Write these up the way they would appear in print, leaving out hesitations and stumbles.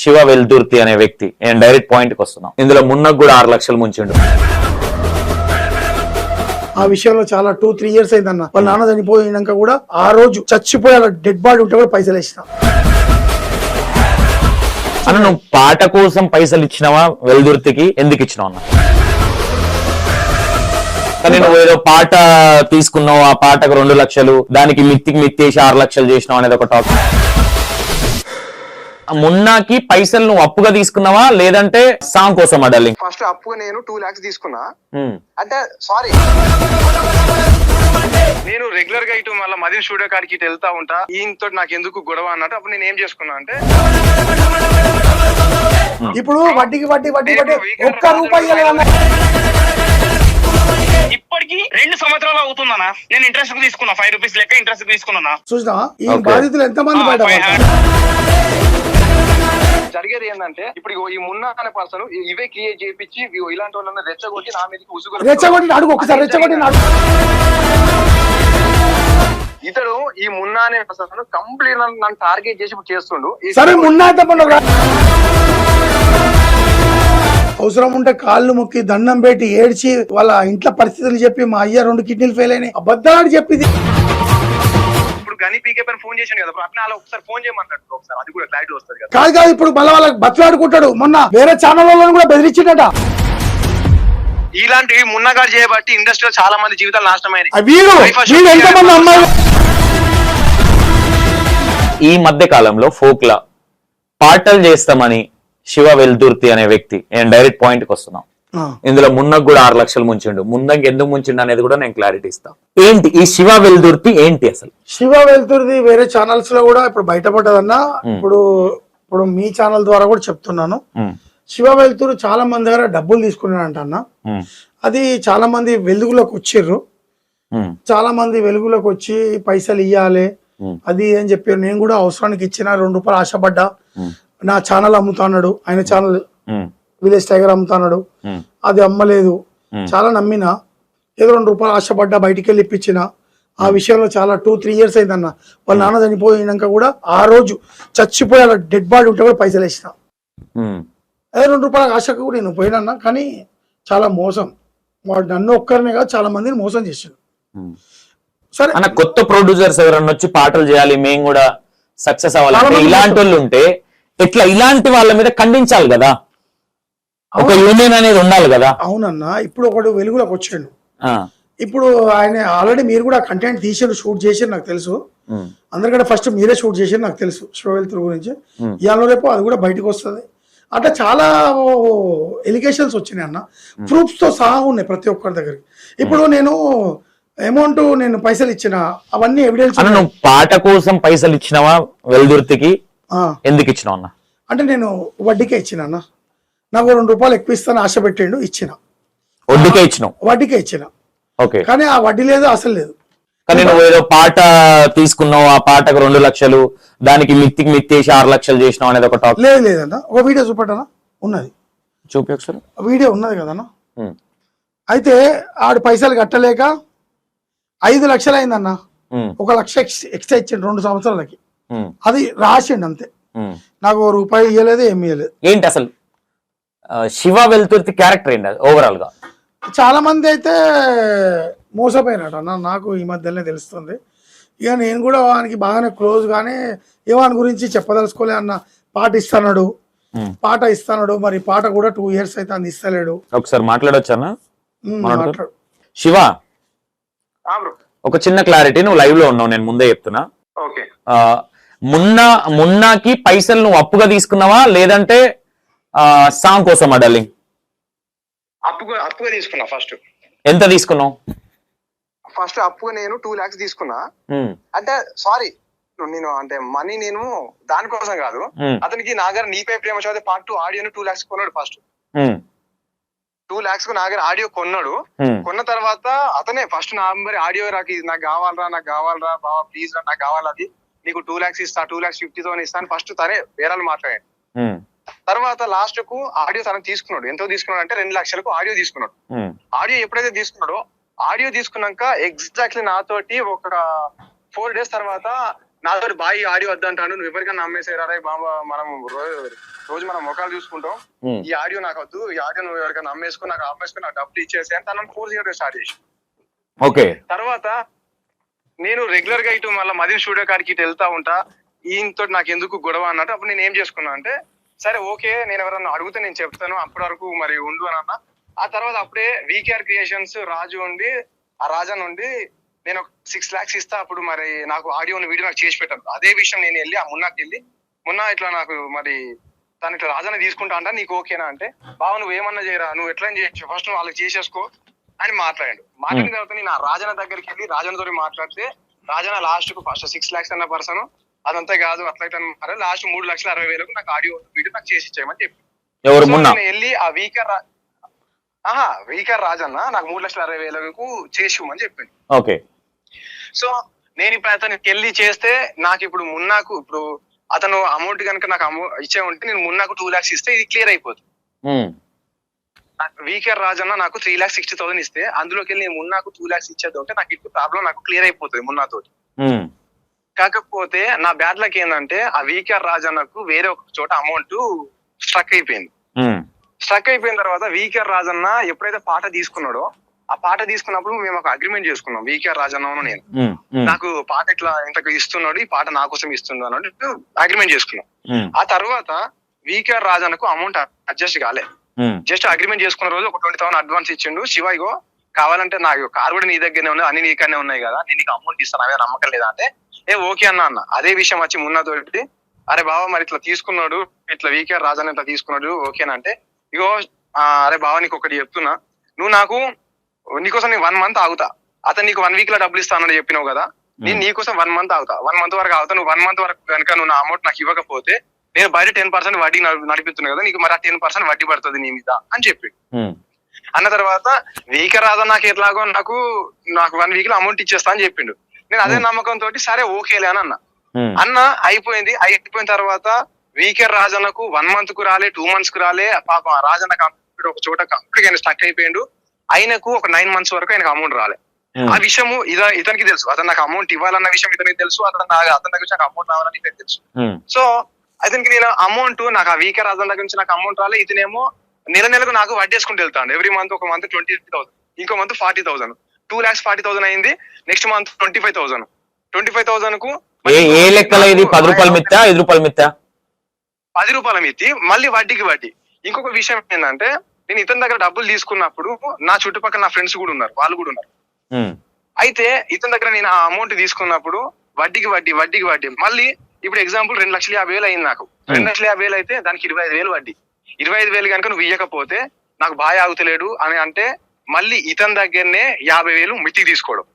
శివ వెల్దుర్తి అనే వ్యక్తి. నేను డైరెక్ట్ పాయింట్ కి వస్తున్నాం. ఇందులో మున్నకు కూడా 6 లక్షలు ముంచిండు. ఆ విషయంలో చాలా 2-3 years అయిందన్న. వాళ్ళ నాన్న చనిపోయినాక కూడా ఆ రోజు చచ్చిపోయి అలా డెడ్ బాడీ ఉంటే కూడా పైసలు వేసిన. అన్న నువ్వు పాట కోసం పైసలు ఇచ్చినావా వెల్దుర్తికి? ఎందుకు ఇచ్చినావు అన్న? కానీ నువ్వు ఏదో పాట తీసుకున్నావు, ఆ పాటకు 2 లక్షలు, దానికి మిత్తేసి 6 లక్షలు చేసినావు అనేది ఒక టాపిక్. మున్నాకి పైసలు నువ్వు అప్పుగా తీసుకున్నావా లేదంటే సాంగ్ కోసం అడాలి? ఫస్ట్ అప్పుగా నేను 2 lakhs తీసుకున్నా. అంటే సారీ, నేను రెగ్యులర్ గా ఇటు మళ్ళీ మదిన్ స్టూడియో కాడికి ఇటు వెళ్తా ఉంటా, ఈయనతో నాకు ఎందుకు గొడవ అన్నట్టు. అప్పుడు నేను ఏం చేసుకున్నా అంటే, ఇప్పుడు వడ్డీకి వడ్డీ ఒక్క రూపాయి ఇప్పటికి 2 సంవత్సరాలు అవుతుందన్నా నేను ఇంట్రెస్ట్ తీసుకున్నా. 5 rupees లెక్క ఇంట్రెస్ట్ తీసుకున్నా. చూసినా ఈ బాధితులు ఎంత మంది బయట జరిగేది ఏంటంటే, ఇప్పుడు ఈ మున్నా అనే పర్సన్ ఇవే క్రియేట్ చేయించి ఇలాంటి వాళ్ళని రెచ్చగొట్టి నా మీదకి రెచ్చగొట్టి అడుగు ఒకసారి రెచ్చగొట్టి ఇతడు ఈ మున్నా అనే పర్సన్ కంప్లీట్ నన్ను టార్గెట్ చేసి ఇప్పుడు చేస్తుండు. సరే మున్నా అవసరం ఉంటే కాళ్ళు మొక్కి దండం పెట్టి ఏడ్చి వాళ్ళ ఇంట్లో పరిస్థితులు చెప్పి మా అయ్య 2 కిడ్నీలు ఫెయిల్ అయినాయి అబద్ధాలు చెప్పింది. ఇప్పుడు గని పీకే పైన ఫోన్ చేశాను కదా, అట్లా ఒకసారి ఫోన్ చేయమంటాడు, ఒకసారి అది కూడా క్లారిటీ వస్తుంది కదా. కాదు ఇప్పుడు మళ్ళీ వాళ్ళకి బతిలాడుకుంటాడు. మొన్న వేరే ఛానల్ వాళ్ళని కూడా బెదిరించిండట. ఇలాంటివి మున్నగాడు చేయబట్టి ఇండస్ట్రీలో చాలా మంది జీవితాలు నాశనమైనాయి. ఎంతమంది అమ్మాయిలు ఈ మధ్య కాలంలో ఫోక్ లా పాటలు చేస్తామని శివ వెల్దుర్తి అనే వ్యక్తి, నేను డైరెక్ట్ పాయింట్ కి వస్తున్నాం. ఇందులో మున్నకు కూడా 6 లక్షలు ముంచిండు. మున్నకి ఎందుకు ముంచిండు అనేది కూడా నేను క్లారిటీ ఇస్తాను. ఏంటి ఈ శివ వెల్దుర్తి ఏంటి అసలు? శివ వెల్దుర్తి వేరే ఛానల్స్ లో కూడా ఇప్పుడు బయటపడ్డదన్నా. ఇప్పుడు మీ ఛానల్ ద్వారా కూడా చెప్తున్నాను. శివ వెల్దుర్తి చాలా మంది దగ్గర డబ్బులు తీసుకున్నాడంట అన్న. అది చాలా మంది వెలుగులోకి వచ్చిర్రు. చాలా మంది వెలుగులోకి వచ్చి పైసలు ఇయ్యాలి అది అని చెప్పారు. నేను కూడా అవసరానికి ఇచ్చిన 2 రూపాయలు ఆశపడ్డా. నా ఛానల్ అమ్ముతాడు, ఆయన ఛానల్ విలేజ్ టైగర్ అమ్ముతాడు, అది అమ్మలేదు. చాలా నమ్మినా, ఏదో 2 రూపాయలు ఆశపడ్డా, బయటికి వెళ్ళి ఇప్పించిన. ఆ విషయంలో చాలా 2-3 years అయిందన్న. వాళ్ళ నాన్న చనిపోయినాక కూడా ఆ రోజు చచ్చిపోయి అలా డెడ్ బాడీ ఉంటే కూడా పైసలు వేసిన. అదే 2 రూపాయల ఆశకు కూడా నేను పోయినా. కానీ చాలా మోసం. వాడు నన్ను ఒక్కరినే కాదు చాలా మందిని మోసం చేశాడు. సరే అన్న, కొత్త ప్రొడ్యూసర్స్ ఎవరన్నా వచ్చి పాటలు చేయాలి, మేము కూడా సక్సెస్ అవ్వాలి, ఇలాంటి వాళ్ళు ఉంటే ఎట్లా? ఇలాంటి వాళ్ళ మీద ఖండించాలి కదా, ఒక యూనియన్ అనేది ఉండాలి కదా. అవునన్నా, ఇప్పుడు ఒకడు వెలుగులోకి వచ్చాడు. ఇప్పుడు ఆయన ఆల్రెడీ మీరు కూడా కంటెంట్ తీసారు, షూట్ చేసారు, నాకు తెలుసు. అందరికంటే ఫస్ట్ మీరే షూట్ చేసారు, నాకు తెలుసు శివ వెల్దుర్తి గురించి. ఇవాళ రేపు అది కూడా బయటకు వస్తుంది. అట్లా చాలా ఎలిగేషన్స్ వచ్చినాయి అన్న, ప్రూఫ్స్ తో సహా ఉన్నాయి ప్రతి ఒక్కరి దగ్గరికి. ఇప్పుడు నేను అమౌంట్ నేను పైసలు ఇచ్చిన అవన్నీ ఎవిడెన్స్. నువ్వు పాట కోసం పైసలు ఇచ్చినావా వెల్దుర్తికి? ఎందుకు ఇచ్చినావు అన్న? అంటే నేను వడ్డీకే ఇచ్చిన అన్న. నాకు 2 రూపాయలు ఎక్కువ ఇస్తాను ఆశ పెట్టిండు, ఇచ్చిన. వడ్డీకే ఇచ్చినావు? వడ్డీకే ఇచ్చిన. ఓకే. కానీ ఆ వడ్డీ లేదు, అసలు లేదు. కానీ నువ్వు ఏదో పాట తీసుకున్నావు, ఆ పాటకు 2 లక్షలు, దానికి మిత్తేసి 6 లక్షలు చేసినావు అనేది ఒక టాపిక్. లేదన్న. ఒక వీడియో చూపెట్టనా? ఉన్నది, చూపి ఒకసారి. వీడియో ఉన్నది కదన్నా. అయితే ఆడు పైసలు కట్టలేక 5 లక్షలు అయిందన్న. 1 లక్ష ఎక్స్ట్రా ఇచ్చిండు 2 సంవత్సరాలకి. అది రాసిండు అంతే. నాకు 1 రూపాయి ఇవ్వలేదు, ఏమి ఇవ్వలేదు. ఏంటి అసలు శివ వెల్దుర్తి క్యారెక్టర్ ఏంటి ఓవరాల్ గా? చాలా మంది అయితే మోసపోయినట్టు అన్న, నాకు ఈ మధ్యలోనే తెలుస్తుంది. ఇక నేను కూడా వానికి బాగానే క్లోజ్ గానే ఏవాని గురించి చెప్పదలుచుకోలే అన్న. పాట ఇస్తాడు, మరి పాట కూడా 2 years అయితే అంది ఇస్తలేడు. ఒకసారి మాట్లాడొచ్చా? మాట్లాడు. శివ, ఒక చిన్న క్లారిటీ, నువ్వు లైవ్ లో ఉన్నావు, నేను ముందే చెప్తున్నా. మున్నాకి పైసలు నువ్వు అప్పుగా తీసుకున్నావా లేదంటే సాంగ్ కోసం అడాలి? అప్పుగా తీసుకున్నా. ఫస్ట్ ఎంత తీసుకున్నావు? ఫస్ట్ అప్పుగా నేను 2 lakhs తీసుకున్నా. అంటే సారీ, నేను అంటే మనీ నేను దానికోసం కాదు, అతనికి నాగర్ నీపై ప్రేమ చదివే పార్ట్ 2 ఆడియోని 2 lakhs కొన్నాడు. ఫస్ట్ 2 lakhs కు నాగర్ ఆడియో కొన్నాడు. కొన్న తర్వాత అతనే ఫస్ట్ నా మరి ఆడియో నాకు కావాలరా బాబా ప్లీజ్ రా, నాకు కావాలి, అది నీకు 2 lakhs ఇస్తా, 2,50,000 ఇస్తాను ఫస్ట్ తనే వేరే మాట్లాడాడు. తర్వాత లాస్ట్ కు ఆడియో తనకు తీసుకున్నాడు. ఎంతో తీసుకున్నాడు అంటే 2 లక్షలకు ఆడియో తీసుకున్నాడు. ఆడియో ఎప్పుడైతే తీసుకున్నాడో, ఆడియో తీసుకున్నాక ఎగ్జాక్ట్లీ నాతోటి ఒక 4 days తర్వాత నాతో బాయ్ ఆడియో వద్దంటాను, నువ్వు ఎవరికైనా నమ్మేసారా బాబా, మనం రోజు మనం ముఖాలు చూసుకుంటాం, ఈ ఆడియో నాకు వద్దు, ఈ ఆడియో నువ్వు ఎవరికైనా నమ్మేసుకుని నాకు డబ్బులు ఇచ్చేసి అని తనను ఫోర్స్ చేయడం స్టార్ట్ చేసి. ఓకే. తర్వాత నేను రెగ్యులర్ గా ఇటు మళ్ళీ మదీన్ స్టూడియో కాడికి ఇటు వెళ్తా ఉంటా, ఈయనతో నాకు ఎందుకు గొడవ అన్నట్టు. అప్పుడు నేను ఏం చేసుకున్నా అంటే, సరే ఓకే నేను ఎవరన్నా అడిగితే నేను చెప్తాను, అప్పటి వరకు మరి ఉండు అని అన్న. ఆ తర్వాత అప్పుడే వీకేఆర్ క్రియేషన్స్ రాజు ఉండి, ఆ రాజా నుండి నేను 6 lakhs ఇస్తా, అప్పుడు మరి నాకు ఆడియో వీడియో నాకు చేసి పెట్టాను. అదే విషయం నేను వెళ్ళి ఆ మున్నాకి వెళ్ళి, మున్నా ఇట్లా నాకు మరి తను ఇట్లా రాజాని తీసుకుంటా అంట, నీకు ఓకేనా అంటే, బావ నువ్వు ఏమన్నా చేయరా, నువ్వు ఎట్లా చేయొచ్చు, ఫస్ట్ నువ్వు వాళ్ళకి చేసేసుకో అని మాట్లాడాడు. మాట్లాడిన తర్వాత నేను ఆ రాజన దగ్గరికి వెళ్ళి రాజనతో మాట్లాడితే, రాజన లాస్ట్ కు ఫస్ట్ 6 lakhs అన్న పర్సన్ అదంతా కాదు అట్లా లాస్ట్ 3,60,000 నాకు ఆడియో వీడియో నాకు చేసి ఇచ్చేయమని చెప్పి. ఎవరు మున్నా? నేను వెళ్ళి ఆ వీకర్ రాజన్న నాకు 3,60,000 చేసి ఇవ్వమని చెప్పింది. ఓకే. సో నేను ఇప్పుడు అతనికి వెళ్ళి చేస్తే నాకు ఇప్పుడు మున్నాకు ఇప్పుడు అతను అమౌంట్ కనుక నాకు ఇచ్చే ఉంటే నేను మున్నాకు 2 lakhs ఇస్తే ఇది క్లియర్ అయిపోతుంది. వీకేఆర్ రాజన్న నాకు 3,60,000 ఇస్తే అందులోకి వెళ్ళి నేను మున్నాకు 2 lakhs ఇచ్చేది ఉంటే నాకు ఇప్పుడు ప్రాబ్లం నాకు క్లియర్ అయిపోతుంది మున్నాతో. కాకపోతే నా బ్యాడ్ లక్ ఏంటంటే ఆ వీకేఆర్ రాజన్నకు వేరే ఒక చోట అమౌంట్ స్ట్రక్ అయిపోయింది. స్ట్రక్ అయిపోయిన తర్వాత వీకేఆర్ రాజన్న ఎప్పుడైతే పాట తీసుకున్నాడో, ఆ పాట తీసుకున్నప్పుడు మేము ఒక అగ్రిమెంట్ చేసుకున్నాం వీకేఆర్ రాజన్న నేను, నాకు పాట ఇట్లా ఇంతకు ఇస్తున్నాడు, ఈ పాట నా కోసం ఇస్తున్నాడు అన్నట్టు అగ్రిమెంట్ చేసుకున్నాం. ఆ తర్వాత వీకేఆర్ రాజన్నకు అమౌంట్ అడ్జస్ట్ కాలే. జస్ట్ అగ్రిమెంట్ చేసుకున్న రోజు ఒక 20,000 అడ్వాన్స్ ఇచ్చిండు. శివ ఇగో కావాలంటే నాకు కార్ కూడా నీ దగ్గరనే ఉన్నాయి, అన్ని నీకనే ఉన్నాయి కదా, నేను నీకు అమౌంట్ ఇస్తాను, అవే నమ్మకం లేదా అంటే ఓకే అన్న. అదే విషయం వచ్చి మున్నతోటి, అరే బావ మరి ఇట్లా తీసుకున్నాడు, ఇట్లా వీకేఆర్ రాజన్న ఇట్లా తీసుకున్నాడు ఓకేనా అంటే, ఇగో అరే బావ నీకు ఒకటి చెప్తున్నా, నువ్వు నాకు నీకోసం నేను 1 month ఆగుతా, అతను నీకు 1 week లో డబ్బులు ఇస్తానని చెప్పినావు కదా, నేను నీకోసం 1 month ఆగుతా, 1 month వరకు ఆగుతా, నువ్వు 1 month వరకు కనుక నువ్వు నా అమౌంట్ నాకు ఇవ్వకపోతే నేను బయట 10% వడ్డీ నడిపిస్తున్నా కదా, నీకు మరి ఆ 10% వడ్డీ పడుతుంది నీ మీద అని చెప్పి అన్న. తర్వాత వీకేఆర్ రాజన్న నాకు ఎట్లాగో నాకు 1 week లో అమౌంట్ ఇచ్చేస్తా అని చెప్పిండు. నేను అదే నమ్మకం తోటి సరే ఓకేలే అని అన్న అయిపోయింది. అయిపోయిన తర్వాత వీకేఆర్ రాజన్నకు 1 month కు రాలే, 2 months కు రాలే, పాపం రాజన్న కంప్లీట్ ఒక చోట కంప్లీట్ ఆయన స్టక్ అయిపోయిండు. ఆయనకు ఒక 9 months వరకు ఆయనకు అమౌంట్ రాలే. ఆ విషయము ఇతనికి తెలుసు, అతను నాకు అమౌంట్ ఇవ్వాలన్న విషయం ఇతనికి తెలుసు, అతని దగ్గర నాకు అమౌంట్ రావాలని ఇతనికి తెలుసు. సో అతనికి నేను అమౌంట్ నాకు ఆ వీకేఆర్ రాజన్న దగ్గర నుంచి నాకు అమౌంట్ రాలే, ఇతనేమో నెలకు నాకు వడ్డేసుకుంటూ వెళ్తాను. ఎవ్రీ మంత్ ఒక మంత్ 20,000, ఇంకో మంత్ 40,000, 2,40,000 అయింది. నెక్స్ట్ మంత్ 25,000, 25,000 కు ఏ లెక్కలో ఇది 10 రూపాయల మిత్తా 5 రూపాయల మిత్తా? 10 రూపాయల మిత్తి, మళ్ళీ వడ్డీకి వడ్డీ. ఇంకొక విషయం ఏంటంటే నేను ఇతని దగ్గర డబ్బులు తీసుకున్నప్పుడు నా చుట్టుపక్కల నా ఫ్రెండ్స్ కూడా ఉన్నారు, వాళ్ళు కూడా ఉన్నారు. అయితే ఇతని దగ్గర నేను ఆ అమౌంట్ తీసుకున్నప్పుడు వడ్డీకి వడ్డీ మళ్ళీ ఇప్పుడు ఎగ్జాంపుల్ 2,50,000 అయింది నాకు. 2,50,000 అయితే దానికి 25,000 వడ్డీ. 25,000 కనుక నువ్వు ఇయ్యకపోతే నాకు బాగా ఆగుతలేడు అని అంటే మళ్ళీ ఇతని దగ్గరనే 50,000 మిత్తికి తీసుకోవడం.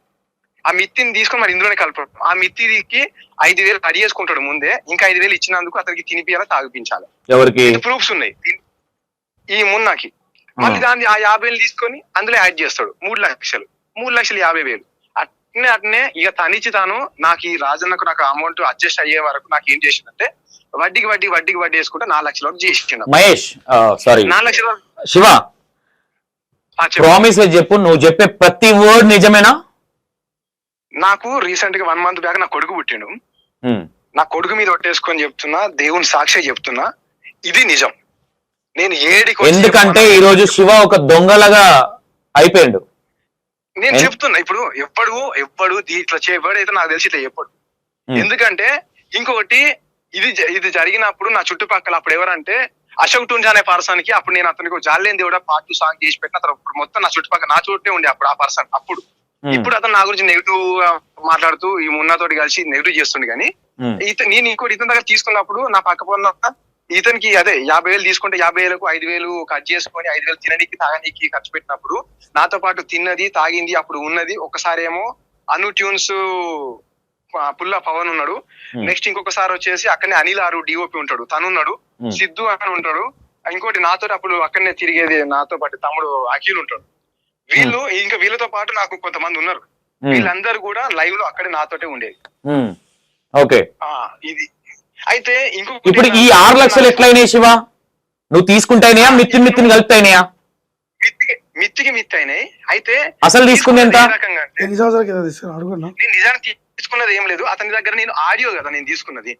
ఆ మిత్తిని తీసుకొని మరి ఇందులోనే కలపడం. ఆ మిత్తికి 5,000 రెడీ చేసుకుంటాడు ముందే, ఇంకా 5,000 ఇచ్చినందుకు అతనికి తినిపియాలి, తాగిపించాలి. ఎవరికి? ప్రూఫ్స్ ఉన్నాయి ఈ మున్నాకి. మళ్ళీ దాన్ని ఆ 50,000 తీసుకొని అందులో యాడ్ చేస్తాడు 3 లక్షలు, 3,50,000. అట్నే ఇక తనిచి తాను నాకు ఈ రాజన్నకు నాకు అమౌంట్ అడ్జస్ట్ అయ్యే వరకు నాకు ఏం చేసిందంటే వడ్డీకి వడ్డీ వేసుకుంటే 4 లక్షల వరకు చేసిండు. మహేష్ సారీ 4 లక్షల శివ, ప్రామిస్ చెప్పు, నువ్వు చెప్పే ప్రతి వర్డ్ నిజమేనా? నాకు రీసెంట్ గా 1 month బ్యాక్ నా కొడుకు పుట్టిండు. నా కొడుకు మీద ఒట్టేసుకొని చెప్తున్నా, దేవుని సాక్షి చెప్తున్నా, ఇది నిజం. నేను ఎందుకంటే ఈ రోజు శివ ఒక దొంగలాగా అయిపోయాడు. నేను చెప్తున్నా ఇప్పుడు ఎప్పుడు ఇట్లా చేయబడైతే నాకు తెలిసి ఇట్లా చెప్పడు. ఎందుకంటే ఇంకొకటి ఇది జరిగినప్పుడు నా చుట్టుపక్కల అప్పుడు ఎవరంటే అశోక్ టుంజా అనే పర్సన్ కి అప్పుడు నేను అతనికి జాలేని దేవుడా పార్ట్ 2 సాంగ్ చేసి పెట్టిన అతను మొత్తం నా చుట్టుపక్కల నా చోటే ఉండే అప్పుడు ఆ పర్సన్. అప్పుడు ఇప్పుడు అతను నా గురించి నెగిటివ్ మాట్లాడుతూ ఈ మున్నాతోటి కలిసి నెగిటివ్ చేస్తుండే. కానీ నేను ఇంకోటి ఇతని దగ్గర తీసుకున్నప్పుడు నా పక్క పొన్న ఇతనికి అదే 50,000 తీసుకుంటే 50,000కు 5,000 కట్ చేసుకొని 5,000 తినడానికి తాగడానికి ఖర్చు పెట్టినప్పుడు నాతో పాటు తిన్నది తాగింది అప్పుడు ఉన్నది. ఒకసారి ఏమో అను ట్యూన్స్ పుల్ల పవన్ ఉన్నాడు, నెక్స్ట్ ఇంకొకసారి వచ్చేసి అక్కడనే అనిల్ ఆరు డిఓపి ఉంటాడు, తను ఉన్నాడు, సిద్ధు అని ఉంటాడు, ఇంకోటి నాతో అప్పుడు అక్కడనే తిరిగేది నాతో పాటు తమ్ముడు అఖిల్ ఉంటాడు. వీళ్ళతో పాటు నాకు కొంతమంది ఉన్నారు. వీళ్ళందరూ కూడా లైవ్ లో అక్కడే నాతోటే ఉండేది. ఓకే, ఇది అయితే ఇప్పుడు ఈ 6 లక్షలు ఎట్లయినాయి శివ? నువ్వు తీసుకుంటాయినాయా మిత్తిని కలుపుతాయినాయా? మిత్తికి అయినాయి. అయితే అసలు తీసుకుంది ఎంత? ఎన్ని సంవత్సరాల కింద తీసుకున్నా నిజానికి తీసుకున్నది ఏం లేదు, అతని దగ్గర నేను ఆడియో కదా నేను తీసుకున్నది.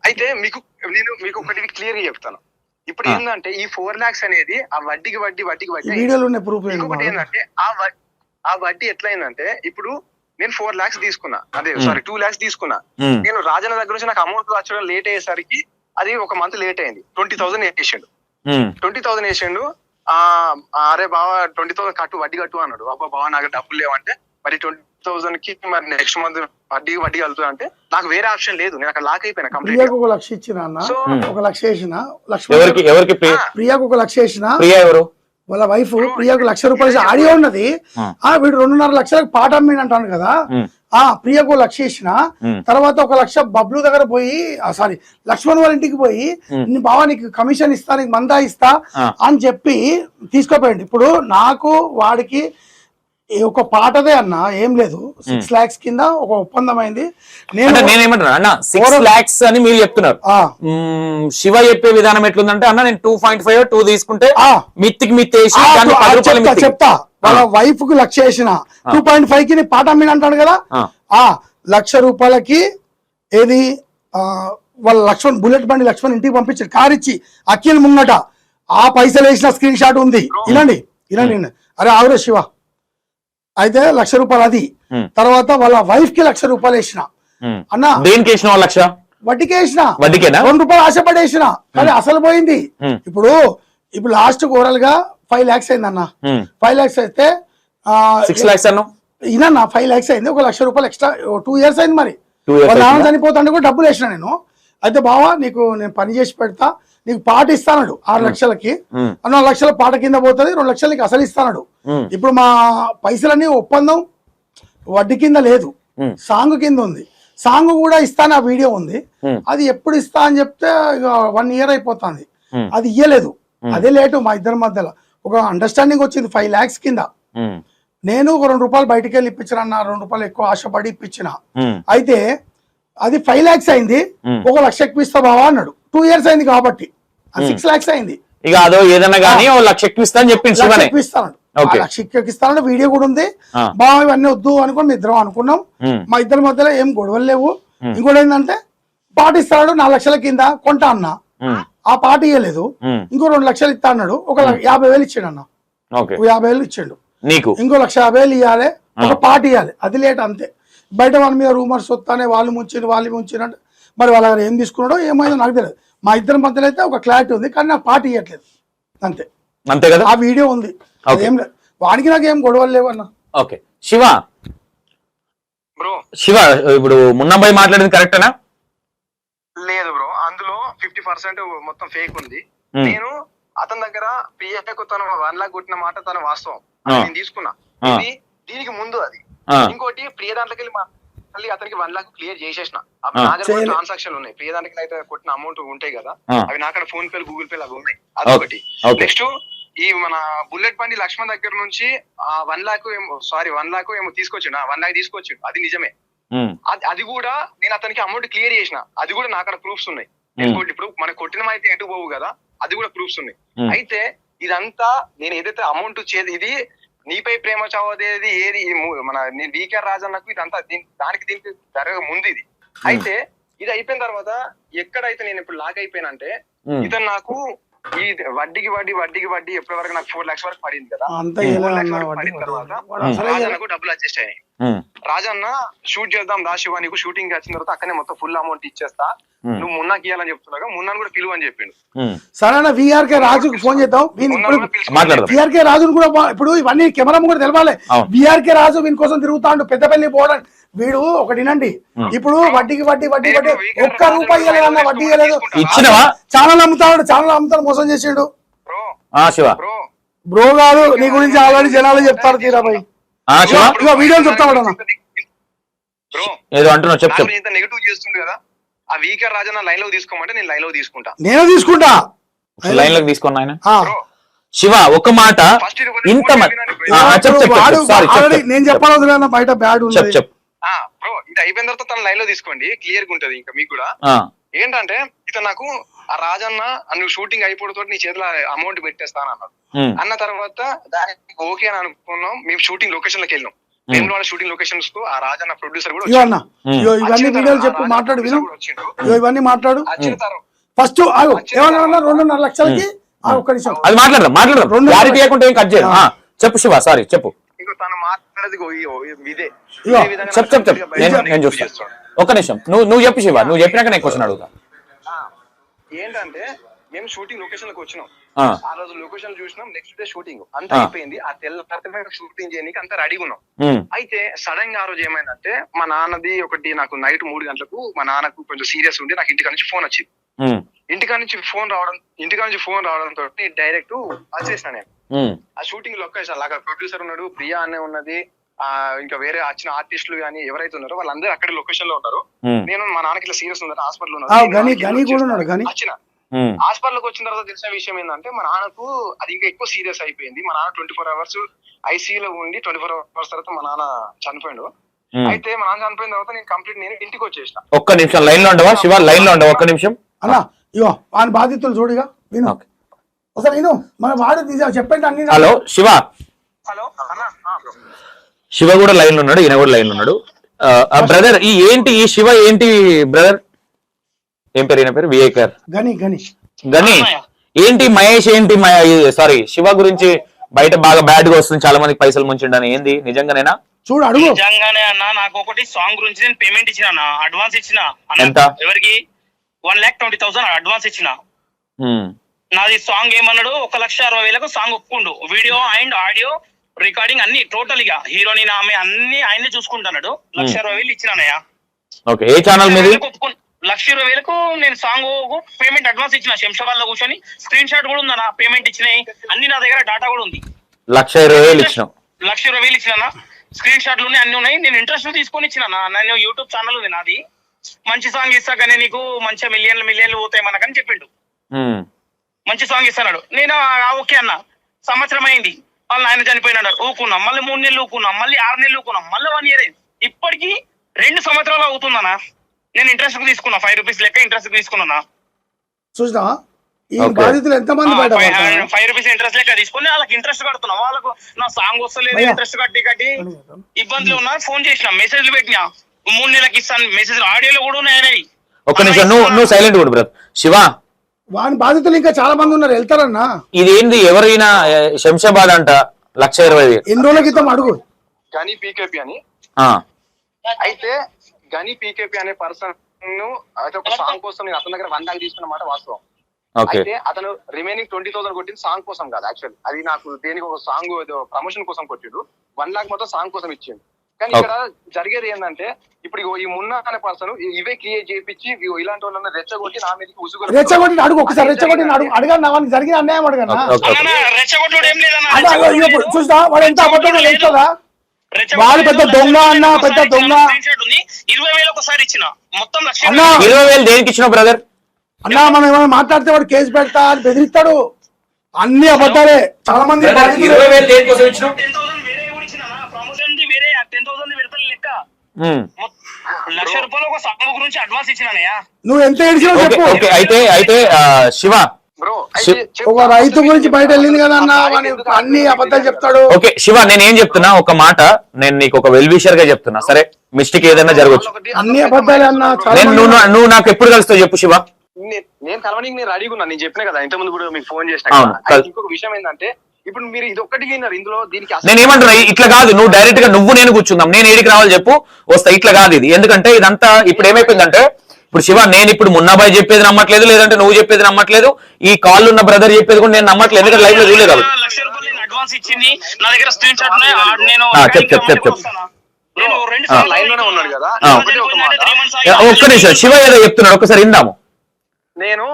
అయితే మీకు ఒకటి క్లియర్ గా చెప్తాను. ఇప్పుడు ఏంటంటే ఈ 4 lakhs అనేది ఆ వడ్డీకి ఇంకొకటి ఏంటంటే ఆ వడ్డీ ఎట్లయిందంటే, ఇప్పుడు నేను 4 lakhs తీసుకున్నా, అదే సారీ 2 lakhs తీసుకున్నా. నేను రాజన్న దగ్గర నుంచి నాకు అమౌంట్ వచ్చడం లేట్ అయ్యేసరికి అది ఒక మంత్ లేట్ అయింది. 20,000 వేసిండు. 20,000 వేసిండు. అరే బావా 20,000 కట్టు, వడ్డీ కట్టు అన్నాడు. అబ్బా బావా నాకు డబ్బులు లేవంటే, మరి 20,000 కి మరి నెక్స్ట్ మంత్ వడ్డీ కలుగుతుంది అంటే నాకు వేరే ఆప్షన్ లేదు, నేను అక్కడ లాక్ అయిపోయినా కంప్లీట్. 1 లక్ష ఇచ్చిన అన్న, 1 లక్ష వేసిన ప్రియాకు 1 లక్ష వేసిన. వాళ్ళ వైఫ్ ప్రియాకు 1 లక్ష రూపాయలు ఆడియో ఉన్నది. వీడు 2.5 లక్షలకు పాట అమ్మిండు అంటాను కదా. ప్రియాకు 1 లక్ష ఇచ్చిన. తర్వాత 1 లక్ష బబ్లు దగ్గర పోయి, సారీ లక్ష్మణ్ వాళ్ళ ఇంటికి పోయి, నీ బావా నీకు కమిషన్ ఇస్తా, నీకు మందా ఇస్తా అని చెప్పి తీసుకోపోయింది. ఇప్పుడు నాకు వాడికి ఒక పాటదే అన్న, ఏం లేదు, 6 lakhs కింద ఒక ఒప్పందం అయింది. నేనేమంటున్నా అన్న, 6 lakhs అని మీరు చెప్తున్నారు. శివ చెప్పే విధానం ఎట్లుందంటే, అన్న నేను 2.5 2 తీసుకుంటే మిత్తికి చెప్తా. వాళ్ళ వైఫ్ కు 1 లక్ష వేసిన, 2.5 కి పాట అమ్మిన అంటాడు కదా. 1 లక్ష రూపాయలకి ఏది వాళ్ళ లక్ష్మణ్ బుల్లెట్ బండి లక్ష్మణ్ ఇంటికి పంపించాడు, కార్ ఇచ్చి అఖిల్ ముంగట. ఆ పైసలు వేసిన స్క్రీన్ షాట్ ఉంది. వినండి. అరే ఆవురే శివ. అయితే 1 లక్ష రూపాయలు అది. తర్వాత వాళ్ళ వైఫ్ కి 1 లక్ష రూపాయలు వేసిన అన్న. దేనికి వేసిన? 1 లక్ష వడ్డీకి వేసిన. 2 రూపాయలు ఆశపడేసిన, కానీ అసలు పోయింది. ఇప్పుడు లాస్ట్ ఓవరాల్ గా 5 lakhs అయింది అన్న. 5 lakhs అయితే 6 lakhs అన్న. ఇనన్నా 5 lakhs అయింది. 1 లక్ష రూపాయలు ఎక్స్ట్రా 2 years అయింది. మరి వాళ్ళ నాన్న చనిపోతుంటే కూడా డబ్బులు వేసిన నేను. అయితే బావా నీకు నేను పని చేసి పెడతా, నీకు పాట ఇస్తాడు 6 లక్షలకి. 4 లక్షల పాట కింద పోతుంది, 2 లక్షలు నీకు అసలు ఇస్తాడు. ఇప్పుడు మా పైసలన్నీ ఒప్పందం వడ్డీ కింద లేదు, సాంగ్ కింద ఉంది. సాంగ్ కూడా ఇస్తాను, ఆ వీడియో ఉంది. అది ఎప్పుడు ఇస్తా అని చెప్తే 1 year అయిపోతుంది, అది ఇయ్యలేదు. అదే లేటు మా ఇద్దరి మధ్యలో. ఒక అండర్స్టాండింగ్ వచ్చింది 5 lakhs కింద. నేను ఒక 2 రూపాయలు బయటికి వెళ్ళి ఇప్పించిన, 2 రూపాయలు ఎక్కువ ఆశపడి ఇప్పించిన. అయితే అది 5 lakhs అయింది. 1 లక్ష ఎక్కువ ఇస్తా బావా అన్నాడు. 2 years అయింది కాబట్టి 6 lakhs అయింది. ఇక అదో ఏదన్నా కానీ 1 లక్ష ఎక్కువ ఇస్తా అని చెప్పింది. 1 లక్ష ఎక్కువ ఇస్తాను, వీడియో కూడా ఉంది. బావా ఇవన్నీ వద్దు అనుకుని మీ ఇద్దరం అనుకున్నాం. మా ఇద్దరి మధ్యలో ఏం గొడవలు లేవు. ఇంకోటి ఏంటంటే పాట ఇస్తాడు 4 లక్షల కింద కొంటా అన్న. ఆ పాట ఇయ్యలేదు. ఇంకో 2 లక్షలు ఇస్తా అన్నాడు. 50,000 ఇచ్చాడు అన్న. 50,000 ఇచ్చాడు. ఇంకో 1,50,000 ఇవ్వాలి, ఒక పాట ఇవ్వాలి. అది లేట్ అంతే. బయట వాళ్ళ మీద రూమర్స్ వస్తానే వాళ్ళు ముంచినట్టు. మరి వాళ్ళ దగ్గర ఏం తీసుకున్నాడో ఏమైందో నాకు తెలియదు. మా ఇద్దరి మధ్యలో అయితే ఒక క్లారిటీ ఉంది, కానీ నాకు పాట ఇవ్వట్లేదు అంతే కదా. ఆ వీడియో ఉంది, ఏం లేదు. వాడికి నాకు ఏం గొడవలు లేవన్నా. ఓకే శివ, ఇప్పుడు మున్నబ్బాయి మాట్లాడింది కరెక్టేనా? లేదు బ్రో, అందులో 50% మొత్తం ఫేక్ ఉంది. నేను అతని దగ్గర పిఎఫ్కు తను 1 lakh కొట్టిన మాట తన వాస్తవం, నేను తీసుకున్నా. దీనికి ముందు అది. ఇంకోటి ప్రియ దాంట్లోకి వెళ్ళి మళ్ళీ అతనికి 1 lakh క్లియర్ చేసేసిన. ట్రాన్సాక్షన్ ఉన్నాయి, ప్రియ దాంట్లోకి అయితే కొట్టిన అమౌంట్ ఉంటాయి కదా, అవి నాకడ ఫోన్ పే గూగుల్ పే అవి ఉన్నాయి. అదొకటి. నెక్స్ట్ ఈ మన బుల్లెట్ బండి లక్ష్మణ్ దగ్గర నుంచి 1 lakh ఏమో తీసుకొచ్చిండు. 1 lakh తీసుకొచ్చిండు, అది నిజమే. అది కూడా నేను అతనికి అమౌంట్ క్లియర్ చేసిన, అది కూడా నాకు ప్రూఫ్స్ ఉన్నాయి. ఇప్పుడు మనకు కొట్టిన అయితే ఎటు పోవు కదా, అది కూడా ప్రూఫ్స్ ఉన్నాయి. అయితే ఇదంతా నేను ఏదైతే అమౌంట్ ఇది నీపై ప్రేమ చావదేది ఏది మన వీకేఆర్ రాజన్నకు ఇదంతా దీనికి జరగ ముందు ఇది. అయితే ఇది అయిపోయిన తర్వాత ఎక్కడైతే నేను ఇప్పుడు లాక్ అయిపోయినంటే, ఇతను నాకు ఈ వడ్డీకి వడ్డీ ఎప్పటి వరకు నాకు 4 lakhs వరకు పడింది కదా. 4 lakhs వరకు పడిన తర్వాత రాజన్నకు డబ్బులు అడ్జస్ట్ అయినాయి. రాజన్న షూట్ చేద్దాం దా శివ, నీకు షూటింగ్ వచ్చిన తర్వాత అక్కడనే మొత్తం ఫుల్ అమౌంట్ ఇచ్చేస్తా, నువ్వు మున్నాకి ఇవ్వాలని చెప్తున్నాగా, మున్నాను కూడా పిలువు అని చెప్పిండు. సరే విఆర్కే రాజుకి ఫోన్ చేద్దాం. విఆర్కే రాజును కూడా ఇప్పుడు ఇవన్నీ కెమెరా కూడా తెలవాలి. విఆర్కే రాజు వీని కోసం తిరుగుతాడు, పెద్దపల్లి పోవడానికి. వీడు ఒకటినండి, ఇప్పుడు వడ్డీకి వడ్డీ 1 రూపాయి ఇవ్వలేదన్న, వడ్డీ ఇవ్వలేదు. ఛానల్ అమ్ముతాడు మోసం చేసాడు. బ్రో కాదు, నీ గురించి ఆల్రెడీ జనాలు చెప్తారు. తీరాబాయి వీడియోలు చెప్తాడు ఏదో అంటున్నా, చెప్తా. నెగిటివ్ చేస్తుండే కదా, ఆ వీకేఆర్ రాజన్న లైన్ లో తీసుకోమంటే నేను లైన్ లో తీసుకుంటా. లైన్ లోకి తీసుకున్నా ఆయన. శివ ఒక మాట, ఇంత నేను చెప్పాలి బయట బ్యాడ్ బ్రో. ఇది అయిపోయిన తర్వాత తన లైన్ లో తీసుకోండి, క్లియర్ గా ఉంటది. ఇంకా మీకు కూడా ఏంటంటే, ఇతను నాకు ఆ రాజన్న నువ్వు షూటింగ్ అయిపోవడంతో నీ చేతిలో అమౌంట్ పెట్టేస్తాను అన్నాడు. అన్న తర్వాత దానికి ఓకే అని అనుకున్నాం. మేము షూటింగ్ లొకేషన్ లోకి వెళ్ళాం. వేములవాడ షూటింగ్ లొకేషన్స్ కు ఆ రాజన్న ప్రొడ్యూసర్ కూడా ఇగో అన్న ఉమ్. ఇగో ఇవన్నీ వీడియోలు చెప్పు మాట్లాడు విను వచ్చిండు. ఇగో ఇవన్నీ మాట్లాడు వచ్చిన తర్వాత ఫస్ట్ ఆగు ఏమన్నా 2.5 లక్షలకి ఒక్క నిమిషం అది మాట్లాడదాం రెండు క్లారిటీ లేకుంటే ఏం కట్ చేయను చెప్పు శివ సారీ చెప్పు ఇంకో తను మాట్లాడేది ఇదే ఇగో, ఇదే విధంగా చెప్పు నాకు నేను చూస్తాను చేస్తాడు. ఒక్క నిమిషం నువ్వు చెప్పు శివ నువ్వు చెప్పినాక నేను క్వశ్చన్ అడుగుతా ఆ, ఏంటంటే మేము షూటింగ్ లొకేషన్ లకు వచ్చినాం ఆ, ఆ రోజు లొకేషన్ చూసినాం నెక్స్ట్ డే షూటింగ్ అంతా అయిపోయింది ఆ తెల్ల షూటింగ్ చేయడానికి అంతా రెడీగా ఉన్నాం ఉమ్, అయితే సడన్ గా ఆ రోజు ఏమైందంటే మా నాన్నది ఒకటి నాకు నైట్ 3 గంటలకు మా నాన్నకు కొంచెం సీరియస్ ఉండి నాకు ఇంటికా నుంచి ఫోన్ వచ్చింది ఉమ్, ఇంటికా నుంచి ఫోన్ రావడంతో డైరెక్ట్ వచ్చేసిన నేను ఉమ్, ఆ షూటింగ్ లొకేషన్ లాగా ప్రొడ్యూసర్ ఉన్నాడు ప్రియా అనే ఉన్నది ఇంకా వేరే వచ్చిన ఆర్టిస్టులు కానీ ఎవరైతే ఉన్నారో వాళ్ళందరూ అక్కడ లొకేషన్ లో ఉన్నారు ఉమ్, నేను మా నాన్నకి ఇట్లా సీరియస్ ఉన్నారు హాస్పిటల్ గని కూడా ఉన్నాడు గని వచ్చిన ఉమ్, హాస్పిటల్కి వచ్చిన తర్వాత తెలిసిన విషయం ఏంటంటే మా నాన్నకు అది ఇంకా ఎక్కువ సీరియస్ అయిపోయింది మా నాన్న 24 అవర్స్ ఐసీయూలో ఉండి 24 అవర్స్ తర్వాత మా నాన్న చనిపోయాడు ఉమ్. అయితే మా నాన్న చనిపోయిన తర్వాత నేను ఇంటికి వచ్చేసిన ఒక్క నిమిషం లైన్ లో ఉండవా శివ లైన్ లో ఉండవా ఒక్క నిమిషం అన్న ఇగో వాని బాధితులు చూడుగా విను ఓకే. ఒకసారి విను మన వాడు చెప్పండి అన్ని హలో శివ హలో అన్న శివ కూడా లైన్ లో ఉన్నాడు ఈయన కూడా లైన్ లో ఉన్నాడు బ్రదర్ ఈ శివ ఏంటి బ్రదర్ ఏం పేరు ఈయన పేరు విఏకర్ గని గని ఏంటి మహేష్ ఏంటి సారీ శివ గురించి బయట బాగా బ్యాడ్ గా వస్తుంది చాలా మందికి పైసలు ముంచిండని ఏంది నిజంగానేనా చూడు అడుగు నిజంగానే అన్న నాకు ఒకటి సాంగ్ గురించి నేను పేమెంట్ ఇచ్చిన అన్న అడ్వాన్స్ ఇచ్చిన ఎంత? ఎవరికి 1,20,000 అడ్వాన్స్ ఇచ్చిన ఉమ్, నాది సాంగ్ ఏమన్నాడు 1,60,000 సాంగ్ ఒప్పుకుండు వీడియో అండ్ ఆడియో రికార్డింగ్ అన్ని టోటల్ గా హీరోయిన్ ఆమె అన్ని ఆయనే చూసుకుంటున్నాడు 1,60,000 ఇచ్చినానయ్యా ఓకే ఏ ఛానల్ మీది 1,20,000 నేను సాంగ్ పేమెంట్ అడ్వాన్స్ ఇచ్చిన శంషాబాద్ లో కూర్చొని స్క్రీన్ షాట్ కూడా ఉందన్న పేమెంట్ ఇచ్చినాయి అన్ని నా దగ్గర డాటా కూడా ఉంది 1,20,000 ఇచ్చినావు 1,20,000 ఇచ్చిన స్క్రీన్ షాట్లు అన్ని ఉన్నాయి నేను ఇంట్రెస్ట్ తీసుకొని ఇచ్చిన నేను యూట్యూబ్ ఛానల్ ఉంది నాది మంచి సాంగ్ ఇస్తా కానీ నీకు మంచిగా మిలియన్లు పోతాయి మనకని చెప్పిండు ఉమ్, మంచి సాంగ్ ఇస్తాడు నేను ఓకే అన్న సంవత్సరం అయింది వాళ్ళు ఆయన చనిపోయినాడు ఊకున్నాం మళ్ళీ 3 నెలలు ఊకున్నాం మళ్ళీ 6 నెలలు ఊకున్నాం మళ్ళీ 1 year అయింది ఇప్పటికి 2 సంవత్సరాలు అవుతుందన్నా నేను ఇంట్రెస్ట్ తీసుకున్నా 5 రూపీస్ లెక్క ఇంట్రెస్ట్ తీసుకున్నా చూసినా ఈ Okay. బాధితులు ఎంతమంది బయట 5 రూపీస్ ఇంట్రెస్ట్ లెక్క తీసుకుని వాళ్ళకి ఇంట్రెస్ట్ కడుతున్నా వాళ్ళకు నా సాంగ్ వస్తలేదు భయ్యా. ఇంట్రెస్ట్ కట్టి ఇబ్బందులు ఉన్నా ఫోన్ చేసిన మెసేజ్లు పెట్టినా 3 నెలలకు ఇస్తాను మెసేజ్ ఆడియోలో కూడా ఉన్నాయి ఒక్క నిమిషం నువ్వు సైలెంట్ కూడా బ్రదర్ శివ వాని బాధితులు ఇంకా చాలా మంది ఉన్నారు వెళ్తారన్నా ఇదేంది ఎవరైనా శంషాబాద్ అంట 1,20,000 ఎన్ని రోజుల క్రితం అడుగు గని పీకేపీ అని ఆ, అయితే గని పీకేపీ అనే పర్సన్ అయితే ఒక సాంగ్ కోసం నేను అతని దగ్గర 1 lakh తీసుకున్న మాట వాస్తవం ఓకే అయితే అతను రిమైనింగ్ 20,000 కొట్టింది సాంగ్ కోసం కాదు యాక్చువల్ అది నాకు దేనికి ఒక సాంగ్ ఏదో ప్రమోషన్ కోసం కొట్టిండు 1 lakh మొత్తం సాంగ్ కోసం ఇచ్చిండు కానీ ఇక్కడ జరిగేది ఏంటంటే ఇప్పుడు ఇగో ఈ మున్నా అనే పర్సన్ ఇవే క్రియేట్ చేయించి ఇలాంటి వాళ్ళని రెచ్చగొట్టి నా మీదకి ఉసుగు రెచ్చగొట్టి అడుగు ఒకసారి రెచ్చగొట్టి అడుగు అడగన్నా వానికి జరిగిన అన్యాయం అడగన్నా ఓకే, ఓకే. రెచ్చగొట్టుడు ఏం అదే అగో ఇగో చూస్తా వాడు ఎంత అబద్ధంగా తెలుస్తుందా వాడు పెద్ద దొంగ అన్న పెద్ద దొంగ 20,000 ఒకసారి ఇచ్చిన మొత్తం 1,00,000 అన్నా 20,000 దేనికి ఇచ్చినావు బ్రదర్ అన్నా మనం ఏమైనా మాట్లాడితే వాడు కేసు పెడతా అని బెదిరిస్తాడు అన్ని అబద్ధాలే చాలా మంది బాధితులు 20,000 దేనికోసం ఇచ్చినావు 10,000 వేరే కూడా ఇచ్చిన ప్రమోషన్ వేరే 10,000 పెడతాను లెక్క ఉమ్, 1,00,000 ఒక సాంగ్ గురించి అడ్వాన్స్ ఇచ్చినానయ్యా నువ్వు ఎంత ఏడిచినావు ఓకే చెప్పు ఓకే అయితే శివ బ్రో ఒక రైతు గురించి బయట వెళ్ళింది కదా అన్న వాని అన్ని అబద్ధాలు చెప్తాడు ఓకే శివ నేను ఏం చెప్తున్నా ఒక మాట నేను నీకు ఒక వెల్ విషర్ గా చెప్తున్నా సరే మిస్టేక్ ఏదైనా జరగచ్చు అన్ని అబద్ధాలే అన్న చాలా నేను నువ్వు నాకు ఎప్పుడు కలుస్తావు చెప్పు శివ నేను కలవడానికి నేను రెడీగా ఉన్నా నేను చెప్పిన కదా ఇంత ముందు కూడా మీకు ఫోన్ చేసిన అవును. కదా. అయితే ఇంకొక విషయం ఏంటంటే ఇప్పుడు మీరు ఇది ఒక్కటి విన్నారు ఇందులో దీనికి అసలు- నేను ఏమంటున్నా ఇట్లా కాదు నువ్వు డైరెక్ట్ గా నేను కూర్చుందాం నేను ఏడికి రావాలి చెప్పు వస్తా ఇట్లా కాదు ఇది ఎందుకంటే ఇదంతా ఇప్పుడు ఏమైపోయిందంటే ఇప్పుడు శివ నేను ఇప్పుడు మున్నాబాయ్ చెప్పేది నమ్మట్లేదు లేదంటే నువ్వు చెప్పేది నమ్మట్లేదు ఈ కాల్ ఉన్న బ్రదర్ చెప్పేది కూడా నేను నమ్మట్లేదు ఎందుకంటే లైవ్ లో చూడలేదు కాబట్టి 1,00,000 నేను అడ్వాన్స్ ఇచ్చింది నా దగ్గర స్క్రీన్ షాట్ ఉన్నాయి నేను చెప్పు. నేను 2 ఆ, లైన్ లోనే ఉన్నాడు కదా ఆ. ఒకటే ఒక మాట. ఒక్క నిమిషం శివ ఏదో చెప్తున్నాడు ఒకసారి ఇందాము నేను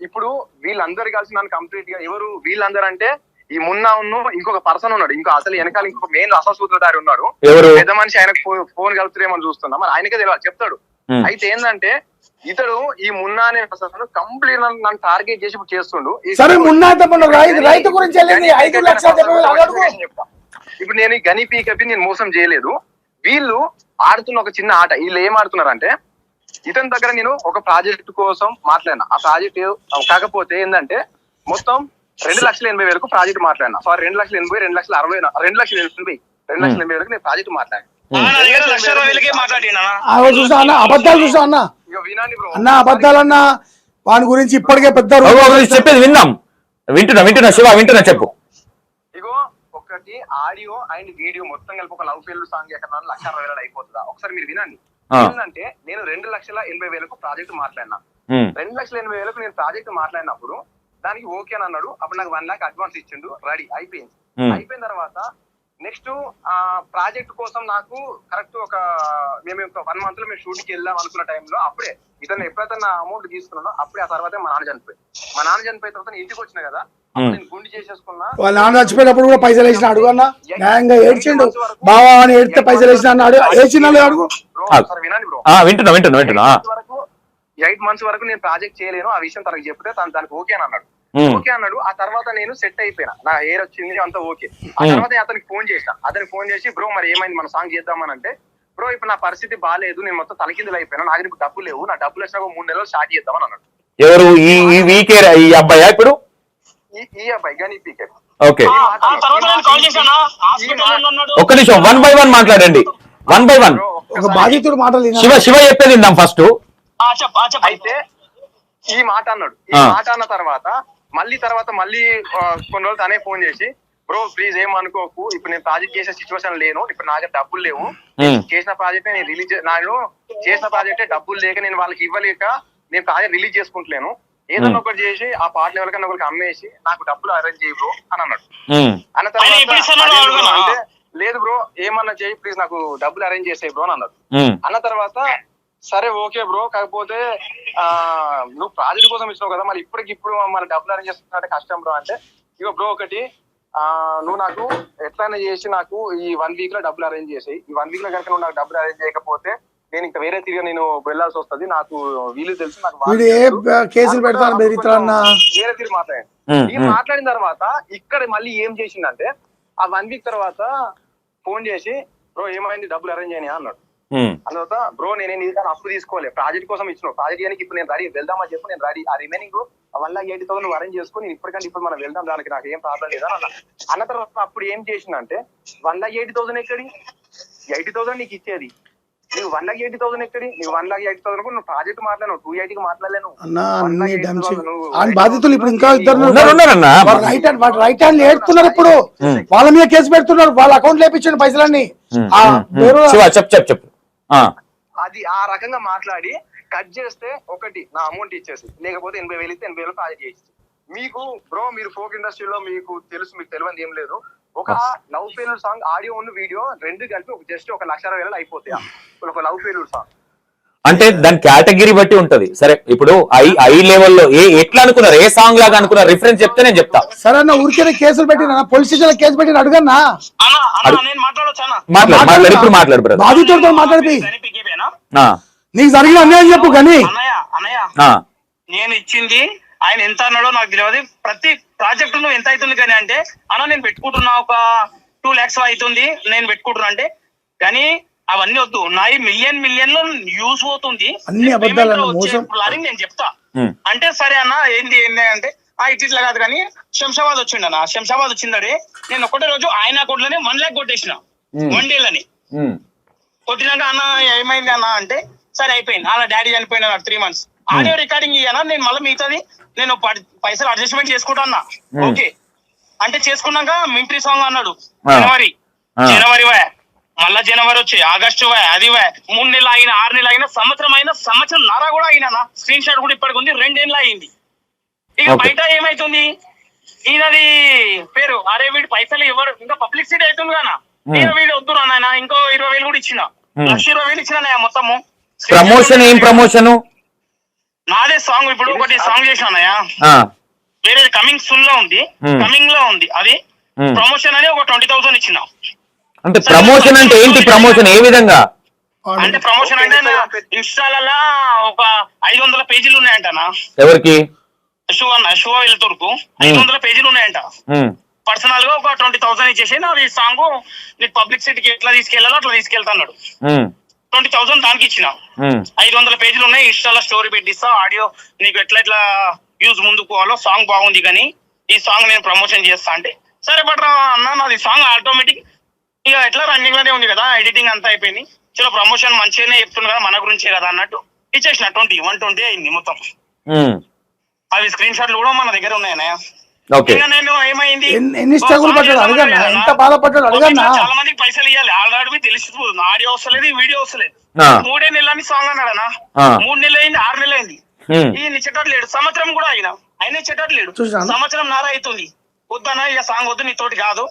ఇప్పుడు వీళ్ళందరూ కలిసి నన్ను కంప్లీట్ గా ఎవరు వీళ్ళందరూ అంటే ఈ మున్నా ఇంకొక పర్సన్ ఉన్నాడు ఇంకో అసలు వెనకాల ఇంకొక మెయిన్ అసూత్రధారి ఉన్నాడు ఎవరు పెద్ద మనిషి ఆయనకు ఫోన్ కలుపుతారేమని చూస్తున్నా మరి ఆయనకే తెలియాలి చెప్తాడు అయితే ఏంటంటే ఇతడు ఈ మున్నా అనే పర్సన్ కంప్లీట్ నన్ను టార్గెట్ చేసి ఇప్పుడు చేస్తుండు సరే మున్నా అయితే మొన్న రైతు గురించి వెళ్ళింది 5,70,000 అడుగు చెప్తా. ఇప్పుడు నేను ఈ గని పీకపి నేను మోసం చేయలేదు వీళ్ళు ఆడుతున్న ఒక చిన్న ఆట వీళ్ళు ఏం ఆడుతున్నారంటే ఇతని దగ్గర నేను ఒక ప్రాజెక్ట్ కోసం మాట్లాడినా ఆ ప్రాజెక్ట్ కాకపోతే ఏంటంటే మొత్తం 2,80,000 ప్రాజెక్ట్ మాట్లాడినా సారీ 2,80,000 2,60,000 2,80,000 2,80,000 నేను ప్రాజెక్ట్ మాట్లాడాను. నా దగ్గర 1,20,000 మాట్లాడినా చూసా అన్న, అబద్ధాలు చూసా అన్న, ఇక వినండి బ్రో, అన్న అబద్ధాలన్నా వాని గురించి ఇప్పటికే పెద్ద చెప్పేది విందాం. వింటున్నా శివ, వింటున్నా, చెప్పు. ఇగో ఒకటి ఆడియో అండ్ వీడియో మొత్తం కలిపి ఒక లవ్ ఫెయిల్ సాంగ్ ఎక్కడ 1,60,000 అయిపోతుందా? ఒకసారి మీరు వినండి. ఏంటంటే నేను 2,80,000 ప్రాజెక్ట్ మాట్లాడినా. 2,80,000 నేను ప్రాజెక్ట్ మాట్లాడినప్పుడు దానికి ఓకే అని అన్నాడు. అప్పుడు నాకు 1 lakh అడ్వాన్స్ ఇచ్చిండు, రెడీ అయిపోయింది. అయిపోయిన తర్వాత నెక్స్ట్ ఆ ప్రాజెక్ట్ కోసం నాకు కరెక్ట్ మేము 1 month లో మేము షూట్కి వెళ్దాం అనుకున్న టైంలో అప్పుడే ఇతను ఎప్పుడైతే నా అమౌంట్ తీసుకున్నానో అప్పుడే ఆ తర్వాత మా నాన్న చనిపోయి తర్వాత ఇంటికి వచ్చిన కదా, నేను గుండు చేసేసుకున్నా. వాళ్ళ నాన్న చచ్చిపోయినప్పుడు కూడా పైసలు వేసిన అడుగు అన్న, న్యాయంగా ఏడ్చిండు బావా అని ఏడితే పైసలు వేసిన అన్నాడు, వేసిన అడుగు. వినండి బ్రో, వింటున్నా. 8 months వరకు నేను ప్రాజెక్ట్ చేయలేను, ఆ విషయం తనకు చెప్తే తను దానికి ఓకే అని అన్నాడు. ఓకే అన్నాడు. ఆ తర్వాత నేను సెట్ అయిపోయినా, నా హెయిర్ వచ్చింది అంతా ఓకే. ఆ తర్వాత అతనికి ఫోన్ చేసి బ్రో మరి ఏమైంది, మన సాంగ్ చేద్దామని అంటే, బ్రో ఇప్పుడు నా పరిస్థితి బాగాలేదు, నేను మొత్తం తలకిందులు అయిపోయినా, నాకు ఇప్పుడు డబ్బులు లేవు, నా డబ్బులు వచ్చినా 3 నెలలు స్టార్ట్ చేద్దామని అన్నాడు. ఎవరు ఈ అబ్బాయి? ఇప్పుడు ఈ అబ్బాయి కానీ పీకే. ఓకే, కాల్ చేశానా, హాస్పిటల్ ఉన్నాడు. ఒక్క నిమిషం, 1 by 1 మాట్లాడండి. 1 by 1 ఒక బాధితుడు మాటలు శివ చెప్పేది విందాం ఫస్ట్. అయితే ఈ మాట అన్నాడు. ఈ మాట అన్న తర్వాత మళ్ళీ కొన్ని రోజులు తనే ఫోన్ చేసి, బ్రో ప్లీజ్ ఏం అనుకోకు, ఇప్పుడు నేను ప్రాజెక్ట్ చేసే సిచ్యువేషన్ లేను, ఇప్పుడు నా దగ్గర డబ్బులు లేవు, చేసిన ప్రాజెక్ట్ నేను చేసిన ప్రాజెక్టే డబ్బులు లేక నేను వాళ్ళకి ఇవ్వలేక నేను ప్రాజెక్ట్ రిలీజ్ చేసుకుంటలేను, ఏదన్నా ఒకటి చేసి ఆ పాటలు ఎవరికైనా ఒకరికి అమ్మేసి నాకు డబ్బులు అరేంజ్ చేయి బ్రో అని అన్నాడు. అన్న తర్వాత అంటే లేదు బ్రో ఏమన్నా చేయి ప్లీజ్, నాకు డబ్బులు అరేంజ్ చేసేయి బ్రో అని అన్నాడు. అన్న తర్వాత సరే ఓకే బ్రో, కాకపోతే నువ్వు ప్రాజెక్ట్ కోసం ఇచ్చినావు కదా, మళ్ళీ ఇప్పుడు మళ్ళీ డబ్బులు అరేంజ్ చేస్తున్నట్టే కష్టం బ్రో అంటే, ఇగో బ్రో ఒకటి నువ్వు నాకు ఎట్లయినా చేసి నాకు ఈ 1 week లో డబ్బులు అరేంజ్ చేసి, ఈ 1 week లో కనుక నువ్వు నాకు డబ్బులు అరేంజ్ చేయకపోతే నేను ఇంకా వేరే తిరిగి నేను వెళ్లాల్సి వస్తుంది, నాకు వీలు తెలుసు, నాకు కేసులు పెడతాను వేరే తిరిగి మాట్లాడాను. ఈ మాట్లాడిన తర్వాత ఇక్కడ మళ్ళీ ఏం చేసిందంటే, ఆ 1 week తర్వాత ఫోన్ చేసి బ్రో ఏమైంది డబ్బులు అరేంజ్ చేయని అన్నాడు. అన్న తర్వాత బ్రో నేనే నీ కానీ అప్పు తీసుకోవాలి, ప్రాజెక్ట్ కోసం ఇచ్చినావు, ప్రాజెక్ట్ చేయడానికి ఇప్పుడు నేను రెడీ, వెళ్దామని చెప్పి నేను రెడీ, ఆ రిమైనింగ్ 1,80,000 నువ్వు అరేంజ్ చేసుకుని ఇప్పటికంటే ఇప్పుడు మనం వెళ్దాం, దానికి నాకు ఏం ప్రాబ్లం లేదా అన్న తర్వాత అప్పుడు ఏం చేసిందంటే, 1,80,000 ఎక్కడి, 80,000 నీకు ఇచ్చేది, నువ్వు 1,80,000 ఎక్కడి, నువ్వు 1,80,000 నువ్వు ప్రాజెక్ట్ మాట్లాడలేవు, 280కి మాట్లాడలేను. బాధితులు ఇప్పుడు ఇంకా ఇద్దరు రైట్ హ్యాండ్ ఏడుతున్నారు, ఇప్పుడు వాళ్ళ మీద కేసు పెడుతున్నారు, వాళ్ళ అకౌంట్ లేపించండి పైసలన్నీ. చెప్పు. అది ఆ రకంగా మాట్లాడి కట్ చేస్తే ఒకటి నా అమౌంట్ ఇచ్చేసి, లేకపోతే 80,000 ఇస్తే 80,000 ప్రాజెక్ట్ చేసి. మీకు బ్రో మీరు ఫోక్ ఇండస్ట్రీలో మీకు తెలియదు ఏం లేదు, ఒక లవ్ ఫెయిల్యూర్ సాంగ్ ఆడియో ఉన్న వీడియో 2 కలిపి జస్ట్ 1,60,000 అయిపోతాయి ఒక లవ్ ఫెయిల్యూర్ సాంగ్. అంటే దాని కేటగిరీ బట్టి ఉంటది. సరే ఇప్పుడు ఐ లెవెల్లో ఎట్లా అనుకున్నారు, ఏ సాంగ్ లాగా అనుకున్నారు, రిఫరెన్స్ చెప్తే నేను చెప్తా. సరే అన్న ఊరికే కేసులు పెట్టినా, పోలీస్ స్టేషన్ కేసు పెట్టిన అడుగన్నా, మాట్లాడు ఇప్పుడు మాట్లాడు బ్రదర్, బాధితుడితో మాట్లాడి నీకు జరిగిన అన్యాయం చెప్పు. కానీ నేను ఇచ్చింది ఆయన ఎంత అన్నాడో నాకు తెలియదు. ప్రతి ప్రాజెక్ట్ నువ్వు ఎంత అవుతుంది కానీ అంటే, అన్న నేను పెట్టుకుంటున్నా ఒక 2 lakhs అవుతుంది నేను పెట్టుకుంటున్నా అంటే, కానీ అవన్నీ వద్దు, నా మిలియన్ లో యూస్ పోతుంది నేను చెప్తా అంటే, సరే అన్న ఏంటి అంటే ఇట్లా కాదు కానీ శంషాబాద్ వచ్చిండు అన్న, శంషాబాద్ వచ్చిందడే నేను ఒకటే రోజు ఆయన అకౌంట్లోనే 1 lakh కొట్టేసిన 1 day లని. కొట్టినాక అన్న ఏమైంది అన్న అంటే, సరే అయిపోయింది, అలా డాడీ చనిపోయినా 3 months ఆడియో రికార్డింగ్ ఇయ్యనా, నేను మళ్ళీ మిగతాది నేను పైసలు అడ్జస్ట్మెంట్ చేసుకుంటా అన్నా. ఓకే అంటే చేసుకున్నాక మింట్రీ సాంగ్ అన్నాడు, జనవరి మళ్ళా జనవరి వచ్చి ఆగస్టు అది 3 నెలలు అయిన 6 నెలలు అయినా సంవత్సరం నర కూడా అయినా, స్క్రీన్ షాట్ కూడా ఇప్పటికి ఉంది, 2 ఏళ్ళు అయింది. ఇక బయట ఏమైతుంది, ఈయనది పేరు అరే వీడి పైసలు ఎవరు ఇంకా పబ్లిసిటీ అవుతుంది కానా, వీడు వద్దు నాయన ఇంకో 20,000 కూడా ఇచ్చిన, 1,20,000 ఇచ్చిన మొత్తము. ప్రమోషన్ ఏం ప్రమోషన్ నాదే సాంగ్, ఇప్పుడు ఒకటి సాంగ్ చేసినానయ్యా, వేరే కమింగ్ సూన్ లో ఉంది, అది ప్రమోషన్ అని ఒక 20,000 ఇచ్చిన. అంటే ప్రమోషన్ అంటే ఏంటి, ప్రమోషన్ ఏ విధంగా అంటే, ప్రమోషన్ అంటే ఇన్స్టాలలో ఒక 500 పేజీలు ఉన్నాయంటనా. ఎవరికి? శివ వెళ్తురుకు 500 పేజీలు ఉన్నాయంట. పర్సనల్ గా ఒక 20,000 ఇచ్చేసి నాది సాంగ్ నీకు పబ్లిక్ సిటీకి ఎట్లా తీసుకెళ్లాలో అట్లా తీసుకెళ్తాడు. 20,000 దానికి ఇచ్చిన. 500 పేజీలు ఉన్నాయి, ఇన్స్టాలో స్టోరీ పెట్టిస్తా, ఆడియో నీకు ఎట్లా యూజ్ ముందుకు పోవాలో, సాంగ్ బాగుంది కానీ ఈ సాంగ్ నేను ప్రమోషన్ చేస్తా అంటే, సరే బట్రా అన్న నాది సాంగ్ ఆటోమేటిక్ ఇక ఎట్లా రన్నింగ్ లోనే ఉంది కదా, ఎడిటింగ్ అంతా అయిపోయింది. చలో ప్రమోషన్ మంచిగానే చెప్తుంది కదా, మన గురించే కదా అన్నట్టు ఇచ్చేసిన 120 అయింది మొత్తం. అవి స్క్రీన్ షాట్లు కూడా మన దగ్గర ఉన్నాయన్నయ్య. నేను ఏమైంది ఎన్ని స్ట్రగుల్ పడ్డాడు అడగన్నా, ఎంత బాధపడ్డాడు అడగన్నా. చాలా మందికి పైసలు ఇవ్వాలి, ఆల్రెడీ తెలిసిపోతుంది. ఆడియో వస్తలేదు, వీడియో వస్తలేదు. 3 నెలలని సాంగ్ అన్నాడనా, 3 నెలలు అయింది, 6 నెలలు అయింది. ఈ చెట్టడు లేడు, సంవత్సరం కూడా అయినా చెట్టడు లేడు. సంవత్సరం నారా అవుతుంది. వద్దనా ఇక సాంగ్ వద్దు, నీతోటి కాదు,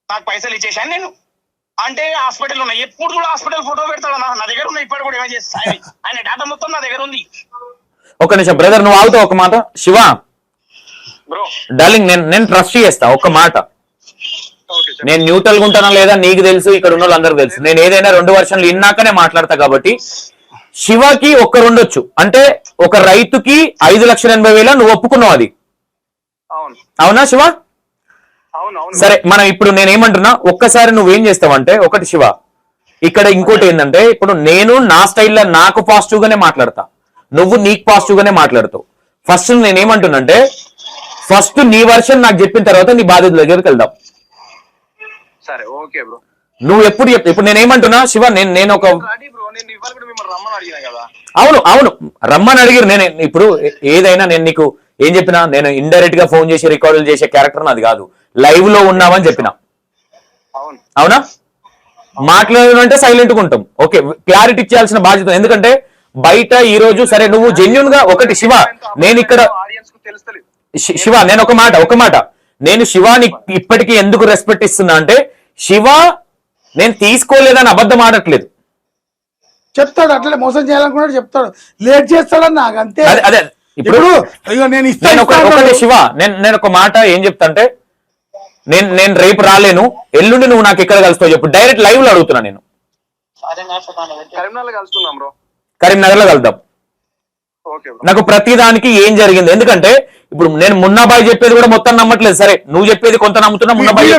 నాకు పైసలు ఇచ్చేసాను నేను అంటే. హాస్పిటల్ ఉన్నాయి, ఎప్పుడు కూడా హాస్పిటల్ ఫోటో పెడతాడన్నా, నా దగ్గర ఉన్నాయి ఇప్పటి కూడా. ఏమో చేస్తాయి ఆయన డేటా మొత్తం నా దగ్గర ఉంది. ఒక నిమిషం బ్రదర్, నువ్వు ఆగుతావు ఒక మాట. శివ డార్లింగ్, నేను ట్రస్ట్ చేస్తా ఒక్క మాట. నేను న్యూట్రల్ గా ఉంటానా లేదా నీకు తెలుసు, ఇక్కడ ఉన్న వాళ్ళందరికీ తెలుసు. నేను ఏదైనా 2 వర్షన్లు ఇన్నాకనే మాట్లాడతా కాబట్టి. శివకి ఒక్క రెండొచ్చు అంటే, ఒక రైతుకి 5,80,000 నువ్వు ఒప్పుకున్నావు, అది అవునా శివ? సరే, మనం ఇప్పుడు నేనేమంటున్నా, ఒక్కసారి నువ్వేం చేస్తావంటే, ఒకటి శివ, ఇక్కడ ఇంకోటి ఏంటంటే, ఇప్పుడు నేను నా స్టైల్లో నాకు పాజిటివ్ గానే మాట్లాడతా, నువ్వు నీకు పాజిటివ్ గానే మాట్లాడతావు. ఫస్ట్ నేనేమంటున్నా, ఫస్ట్ నీ వర్షన్ నాకు చెప్పిన తర్వాత నీ బాధ్యతల దగ్గరికి వెళ్దాం. సరే ఓకే బ్రో. నువ్వు ఎప్పుడు చెప్తా, ఇప్పుడు నేనేమంటున్నా శివ, నేను ఒక అవును రమ్మని అడిగారు. నేను ఇప్పుడు ఏదైనా నేను నీకు ఏం చెప్పినా, నేను ఇండైరెక్ట్ గా ఫోన్ చేసి రికార్డులు చేసే క్యారెక్టర్ అది కాదు, లైవ్ లో ఉన్నామని చెప్పినా. అవునా? మాట్లాడాలంటే సైలెంట్ గా ఉంటాం. ఓకే, క్లారిటీ ఇచ్చేయాల్సిన బాధ్యత. ఎందుకంటే బయట ఈ రోజు సరే నువ్వు జెన్యున్ గా ఒకటి శివ, నేను ఇక్కడ శివ నేను ఒక మాట నేను శివాని ఇప్పటికీ ఎందుకు రెస్పెక్ట్ ఇస్తున్నా అంటే, శివ నేను తీసుకోలేదని అబద్ధం ఆడట్లేదు, చెప్తాడు. అట్లే మోసం చేయాలనుకున్నాడు, చెప్తాడు. లేట్ చేస్తాడని నాకు అంతే. అదే ఇప్పుడు నేను శివ నేను ఒక మాట ఏం చెప్తా అంటే, నేను రేపు రాలేను, ఎల్లుండి నువ్వు నాకు ఎక్కడ కలుస్తావు చెప్పు. డైరెక్ట్ లైవ్ లో అడుగుతున్నా నేను. కరీంనగర్ లో కలుద్దాం. నాకు ప్రతి దానికి ఏం జరిగింది, ఎందుకంటే ఇప్పుడు నేను మున్నాబాయి చెప్పేది కూడా మొత్తం నమ్మట్లేదు. సరే నువ్వు చెప్పేది కొంత నమ్ముతున్నా, మున్నాబాయి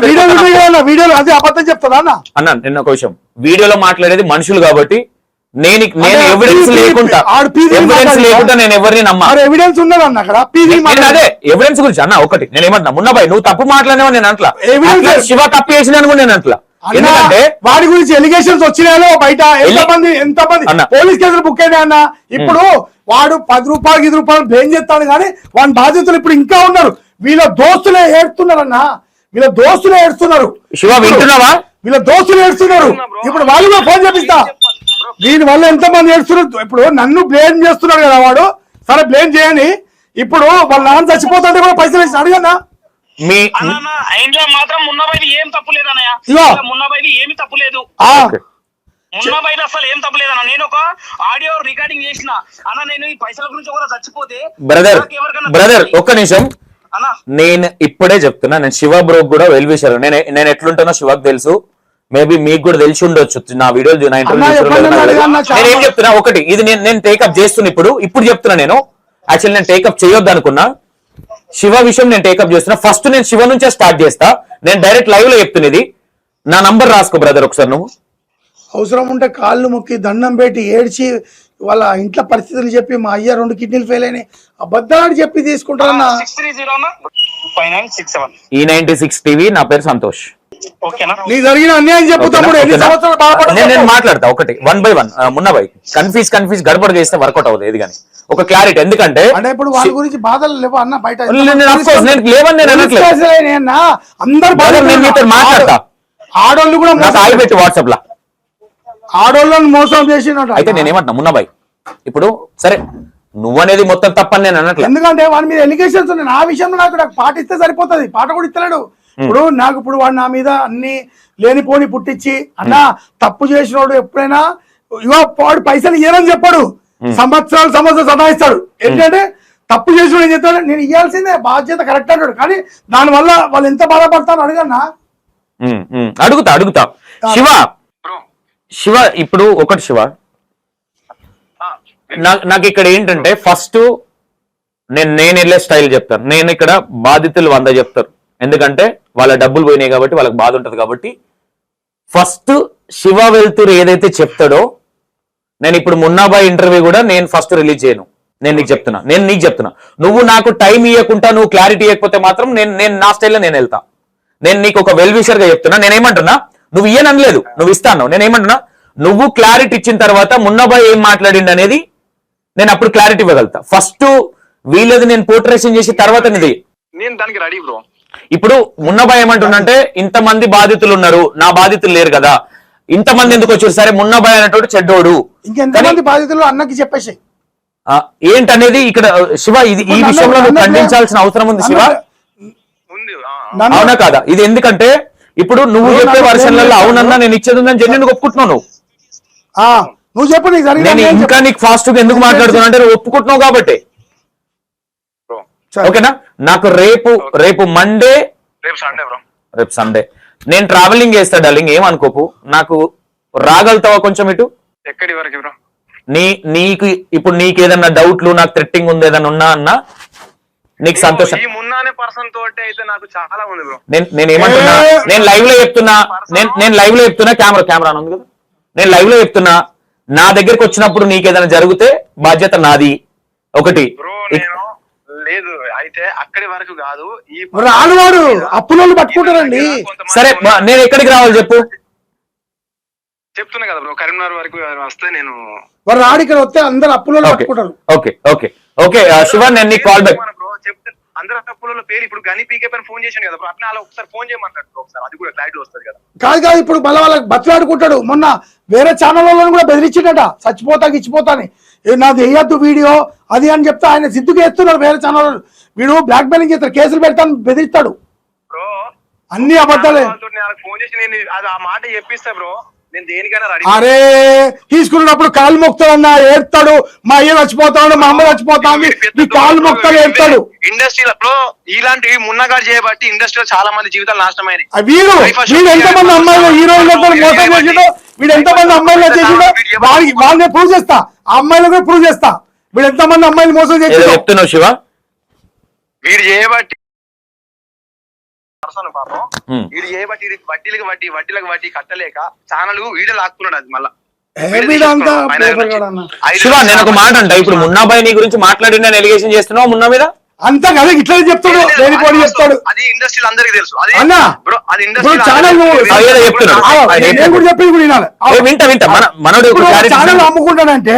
వీడియోలో అదే అబద్ధం చెప్తాదా అన్న. నిన్న ఒక విషయం, వీడియోలో మాట్లాడేది మనుషులు కాబట్టి నేను ఎవిడెన్స్ లేకుండా నేను ఎవరిని నమ్మా. ఎవిడెన్స్ ఉన్నదన్న అక్కడ. అదే ఎవిడెన్స్ గురించి అన్న. ఒకటి నేను ఏమంటున్నా, మున్నాబాయి నువ్వు తప్పు మాట్లాడినావు నేను అట్లా, శివ తప్పు చేసిన కూడా నేను అట్లా. ఎందుకంటే వాడి గురించి ఎలిగేషన్స్ వచ్చినాయో బయట, ఎంతమంది పోలీస్ కేసులు బుక్ అయినా అన్న. ఇప్పుడు వాడు 10 రూపాయలు 5 రూపాయలు బ్లేమ్ చేస్తాడు, కానీ వాడి బాధ్యతలు ఇప్పుడు ఇంకా ఉన్నారు. వీళ్ళ దోస్తులే ఏడుస్తున్నారు అన్న, వీళ్ళ దోస్తులే ఏడుస్తున్నారు. శివ వింటున్నావా? వీళ్ళ దోస్తులు ఏడుస్తున్నారు. ఇప్పుడు వాళ్ళు కూడా ఫోన్ చేపిస్తా. దీని వల్ల ఎంతమంది ఏడుస్తున్నారు. ఇప్పుడు నన్ను బ్లేమ్ చేస్తున్నాడు కదా వాడు, సరే బ్లేమ్ చేయని. ఇప్పుడు వాళ్ళ నాన్న చచ్చిపోతుంటే కూడా పైసలు వేసి అడగన్నా. మాత్రం మున్నాబాయి ఏం తప్పు లేదన్నయ్య, మున్నాబాయి ఏమి తప్పు లేదు. మున్నాబాయి అసలు ఏం తప్పు లేదన్న. నేను ఒక ఆడియో రికార్డింగ్ చేసిన అన్న, నేను ఈ పైసల గురించి కూడా చచ్చిపోతే బ్రదర్ ఒక్క నిమిషం. నేను ఇప్పుడే చెప్తున్నా, నేను శివ బ్రోక్ కూడా వెల్ విషర్. నేను ఎట్లుంటానో శివకు తెలుసు, మేబీ మీకు కూడా తెలిసి ఉండొచ్చు. నా వీడియోలు నా ఇంటర్వ్యూ ఏం చెప్తున్నా, ఒకటి ఇది నేను టేకప్ చేస్తున్నా. ఇప్పుడు చెప్తున్నా, నేను యాక్చువల్లీ నేను టేకప్ చేయొద్దు అనుకున్నా. శివ విషయం నేను టేకప్ చేస్తున్నా. ఫస్ట్ నేను శివ నుంచే స్టార్ట్ చేస్తా. నేను డైరెక్ట్ లైవ్ లో చెప్తున్నది. నా నంబర్ రాసుకో బ్రదర్ ఒకసారి. నువ్వు అవసరం ఉంటే కాళ్ళు మొక్కి దండం పెట్టి ఏడ్చి వాళ్ళ ఇంట్లో పరిస్థితులు చెప్పి, మా అయ్య 2 కిడ్నీలు ఫెయిల్ అయినాయి అబద్ధాలు చెప్పి తీసుకుంటారన్న. E96 టీవీ, నా పేరు సంతోష్. నీ జరిగిన అన్యాయం చెప్పు తమ్ముడు. నేను మాట్లాడతా ఒకటి 1 by 1. మున్నాబాయి కన్ఫ్యూజ్ గడబడ చేస్తే వర్కౌట్ అవుతుంది ఏది కానీ. ఒక క్లారిటీ, ఎందుకంటే ఇప్పుడు వాళ్ళ గురించి బాధలు లేవు అన్న బయట. అందరు మాట్లాడతా. ఆడోళ్ళు కూడా పెట్టి వాట్సాప్ లా ఆడోళ్ళని మోసం చేసినట్టు. అయితే నేనేమంటున్నా, మున్నాబాయి ఇప్పుడు సరే నువ్వనేది మొత్తం తప్పని నేను అన్నట్లు, ఎందుకంటే వాడి మీద ఎలిగేషన్స్ ఉన్నాయి. ఆ విషయంలో నాకు పాట ఇస్తే సరిపోతుంది, పాట కూడా ఇస్తలేడు. ఇప్పుడు వాడు నా మీద అన్ని లేనిపోని పుట్టించి, అన్న తప్పు చేసినోడు ఎప్పుడైనా వాడు పైసలు ఇయ్యనని చెప్పాడు, సంవత్సరాలు సతాయిస్తాడు. ఏంటంటే తప్పు చేసినోడు ఏం చెప్తాడు, నేను ఇవ్వాల్సిందే బాధ్యత కరెక్ట్ అన్నాడు. కానీ దానివల్ల వాళ్ళు ఎంత బాధపడతాను అడగన్నా. అడుగుతా శివ ఇప్పుడు ఒకటి శివ, నాకు ఇక్కడ ఏంటంటే ఫస్ట్ నేను వెళ్ళే స్టైల్ చెప్తాను. నేను ఇక్కడ బాధితులు 100 చెప్తారు, ఎందుకంటే వాళ్ళ డబ్బులు పోయినాయి కాబట్టి వాళ్ళకి బాధ ఉంటది కాబట్టి. ఫస్ట్ శివ వెళ్తూరు ఏదైతే చెప్తాడో, నేను ఇప్పుడు మున్నాబాయి ఇంటర్వ్యూ కూడా నేను ఫస్ట్ రిలీజ్ చేయను. నేను నీకు చెప్తున్నా నువ్వు నాకు టైం ఇవ్వకుండా నువ్వు క్లారిటీ ఇవ్వకపోతే మాత్రం నేను నా స్టైల్లో నేను వెళ్తా. నేను నీకు ఒక వెల్ విషర్ గా చెప్తున్నా. నేనేమంటున్నా, నువ్వు ఇయ్యనలేదు, నువ్వు ఇస్తాను. నేను ఏమంటున్నా, నువ్వు క్లారిటీ ఇచ్చిన తర్వాత మున్నాబాయ్ ఏం మాట్లాడిండు అనేది నేను అప్పుడు క్లారిటీ ఇవ్వగలుగుతా. ఫస్ట్ వీళ్ళది నేను పోర్ట్రేషన్ చేసి తర్వాత నీది. నేను దానికి రెడీ బ్రో. ఇప్పుడు మున్నాబాయ్ ఏమంటున్నంటే ఇంతమంది బాధితులు ఉన్నారు, నా బాధితులు లేరు కదా, ఇంతమంది ఎందుకు వచ్చారు? సరే మున్నాబాయ్ అనేటోడు చెడ్డోడు, ఇంకెంతమంది బాధితులు అన్నకి చెప్పేసి ఏంటనేది ఇక్కడ శివ, ఇది ఈ విషయంలో నువ్వు ఖండించాల్సిన అవసరం ఉంది శివ, అవునా కాదా? ఇది ఎందుకంటే ఇప్పుడు నువ్వు చెప్పే వర్షన్లలో అవునన్నా నేను ఇచ్చేది ఉందని జెన్యున్ ఒప్పుకుంటున్నావు. నువ్వు చెప్పు నీకు జరిగింది. నేను ఇంకా నీకు ఫాస్ట్ గా ఎందుకు మాట్లాడుతున్నా అంటే నువ్వు ఒప్పుకుంటున్నావు కాబట్టి, ఓకేనా? నాకు రేపు మండే, రేపు సండే నేను ట్రావెలింగ్ చేస్తా డార్లింగ్, ఏమనుకోపు. నాకు రాగలుగుతావా కొంచెం ఇటు? ఎక్కడి వరకు బ్రో? నీకు ఇప్పుడు నీకు ఏదన్నా డౌట్లు, నాకు థ్రెట్టింగ్ ఉంది ఏదన్నా ఉన్నా అన్నా నీకు సంతోషం. ఈ మున్నానే పర్సన్ తోటి అయితే నాకు చాలా ఉంది బ్రో. నేను ఏమంటున్నా, నేను లైవ్ లో చెప్తున్నా, నేను లైవ్ లో చెప్తున్నా, కెమెరా ఉంది కదా, నేను లైవ్ లో చెప్తున్నా, నా దగ్గరికి వచ్చినప్పుడు నీకు ఏదైనా జరిగితే బాధ్యత నాది. ఒకటి బ్రో నేను లేదు అయితే అక్కడి వరకు కాదు, ఈ రానువాడు అప్పులోళ్ళు పట్టుకుంటారండి. సరే నేను ఎక్కడికి రావాలి చెప్పు? చెప్తున్నా కదా బ్రో, కరీంనగర్ వరకు వస్తే నేను వాడు రాడు, ఇక్కడ వస్తే అందరు అప్పులోళ్ళు పట్టుకుంటారు. ఓకే శివ, నేను నీకు కాల్ బ్యాక్. బ్రో చెప్తే అందరు అప్పుల పేరు ఇప్పుడు గని పీకే పైన ఫోన్ చేశాను కదా బ్రో, అట్లా అలా ఒకసారి ఫోన్ చేయమంటాడు బ్రో, ఒకసారి అది కూడా క్లారిటీ వస్తుంది కదా. కాదు ఇప్పుడు మళ్ళీ వాళ్ళకి బతులాడుకుంటాడు. మొన్న వేరే ఛానల్ వాళ్ళని కూడా బెదిరించిండట, చచ్చిపోతాకి ఇచ్చిపోతాని, నాది వేయద్దు వీడియో అది అని చెప్తే ఆయన సిద్ధుకి వేస్తున్నాడు. వేరే ఛానల్ వీడు బ్లాక్ మెయిలింగ్ చేస్తాడు, కేసులు పెడతాను బెదిరిస్తాడు. బ్రో అన్ని అబద్ధాలే. ఫోన్ చేసి నేను అది ఆ మాట చెప్పిస్తా బ్రో, నేను దేనికైనా రెడీ. అరే తీసుకున్నప్పుడు కాలు మొక్తాడన్నా ఏడ్తాడు, మా అయ్య చచ్చిపోతాడు, మా అమ్మ చచ్చిపోతాడు, నీ కాలు మొక్తాడు ఏడ్తాడు. ఇండస్ట్రీలో బ్రో ఇలాంటివి మున్నగారు చేయబట్టి ఇండస్ట్రీలో చాలా మంది జీవితాలు నాశనమైనవి. వీడు ఎంతమంది అమ్మాయిలు హీరోయిన్లతో మోసం చేసిండో, వీడు ఎంతమంది అమ్మాయిలు చేసిండో వాళ్ళని ప్రూవ్ చేస్తా, ఆ అమ్మాయిలు కూడా ప్రూవ్ చేస్తా. వీడు ఎంతమంది అమ్మాయిలు మోసం చేసిండో చెప్తున్నావు శివ. వీడు చేయబట్టి పాపం, వీడు చేయబట్టి వడ్డీలకు వడ్డీ కట్టలేక ఛానల్ వీడియో లాక్కున్నాడు. అది మళ్ళా శివ, నేను ఒక మాట అంట, ఇప్పుడు మున్నాబాయ్ నీ గురించి మాట్లాడిన ఎలిగేషన్ చేస్తున్నావు మున్నా మీద అంతా కదా ఇట్లా చెప్తాడు, లేనిపోని చెప్తాడు. అది ఇండస్ట్రీలో అందరికీ తెలుసు. అన్న అది ఛానల్ చెప్పేది కూడా మనోడు ఛానల్ అమ్ముకుంటానంటే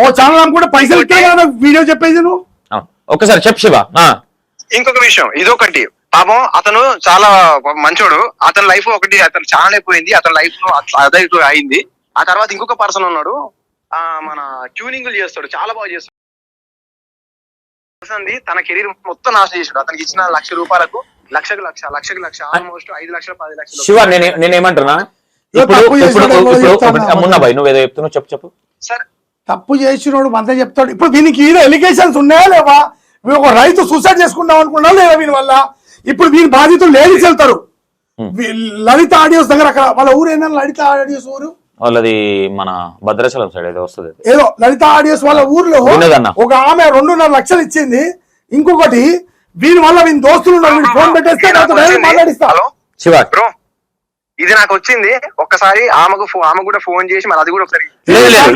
ఓ ఛానల్ అమ్ముకుంటే పైసలు ఇస్తే కదా వీడియో చెప్పేది నువ్వు. ఒకసారి చెప్పు శివ. ఇంకొక విషయం, ఇదొకటి పాపం అతను చాలా మంచోడు, అతని లైఫ్ ఒకటి, అతను ఛానల్ అయిపోయింది, అతని లైఫ్ అదే అయింది. ఆ తర్వాత ఇంకొక పర్సన్ ఉన్నాడు, మన ట్యూనింగ్ చేస్తాడు, చాలా బాగా చేస్తాడు. తన కెరీర్ మొత్తం నాశనం చేసాడు. అతనికి ఇచ్చిన ₹1,00,000 లక్ష ఆల్మోస్ట్ 5 లక్షలు 10 లక్షలు. శివ, నేనేమంటున్నా, మున్నాబాయ్ నువ్వేదో చెప్తున్నావు, చెప్పు. సార్ తప్పు చేసినోడు అంతా చెప్తాడు. ఇప్పుడు దీనికి ఏదో ఎలిగేషన్స్ ఉన్నాయా లేవా? ఒక రైతు సూసైడ్ చేసుకుందాం అనుకున్నా లేదా వీని వల్ల? ఇప్పుడు వీని బాధితులు లేడీస్ వెళ్తారు లలిత ఆడియోస్ దగ్గర, అక్కడ వాళ్ళ ఊరు ఏంటంటే లలిత ఆడియోస్ ఊరు వాళ్ళది మన భద్రాచలం సైడ్ ఏదో వస్తుంది, ఏదో లలిత ఆడియోస్ వాళ్ళ ఊర్లో ఒక ఆమె 2.5 లక్షలు ఇచ్చింది. ఇంకొకటి వీని వల్ల వీని దోస్తులు ఫోన్ పెట్టేస్తే మాట్లాడిస్తా. శివ బ్రో ఇది నాకు వచ్చింది ఒక్కసారి, ఆమె కూడా ఫోన్ చేసి మరి అది కూడా ఒకసారి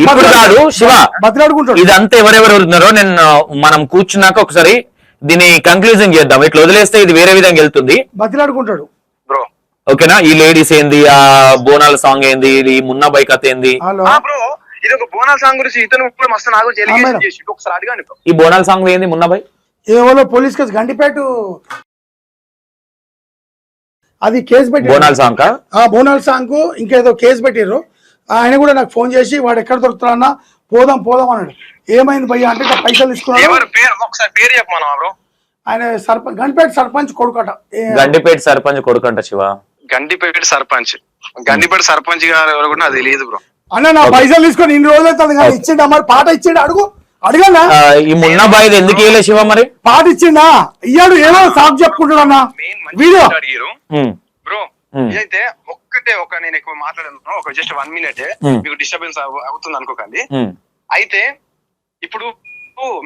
ఇప్పుడు కాదు శివ, బతిలాడుకుంటాడు. ఇదంతా ఎవరెవరు ఉన్నారో నేను మనం కూర్చున్నాక ఒకసారి దీన్ని కంక్లూజన్ చేద్దాం. ఇట్లా వదిలేస్తే ఇది వేరే విధంగా వెళ్తుంది. బతిలాడుకుంటాడు బ్రో, ఓకేనా? ఈ లేడీస్ ఏంది, ఆ బోనాల సాంగ్ ఏంది, ఈ మున్నాబాయ్ కథ ఏంది? బ్రో ఇది ఒక బోనాల సాంగ్ గురించి ఇతను కూడా మస్తు నాకు చేసి ఒకసారి అడగండి. ఈ బోనాల సాంగ్ ఏంది మున్నాబాయ్? ఏవో పోలీస్ కేసు గండిపేట అది కేసు పెట్టి బోనాల సాంగ్, బోనాల సాంగ్ ఇంకేదో కేసు పెట్టారు. ఆయన కూడా నాకు ఫోన్ చేసి వాడు ఎక్కడ దొరుకుతాడన్నా పోదాం అన్నాడు. ఏమైంది భయ్య అంటే పైసలు తీసుకున్నాడు. ఒకసారి పేరు చెప్పమన్నా బ్రో. ఆయన గండిపేట సర్పంచ్ కొడుకట. గండిపేట సర్పంచ్ కొడుకంట శివ. గండిపేట సర్పంచ్ గారు ఎవరు కూడా నాకు తెలియదు బ్రో. అన్న నా పైసలు తీసుకొని ఇన్ని రోజులు అవుతుంది కానీ ఇచ్చిండా? మరి పాట ఇచ్చిండు అడగన్నా. ఈ మున్నాబాయ్ ఎందుకు ఇవ్వలే శివ? మరి పాట ఇచ్చిండా? ఇయ్యాడు ఏదో సాగు చెప్పుకుంటాడు అన్న వీడియో. బ్రో ఇదైతే నేను ఎక్కువ మాట్లాడాను, ఒక జస్ట్ 1 మినిట్ మీకు డిస్టర్బెన్స్ అవుతుంది అనుకోకండి. అయితే ఇప్పుడు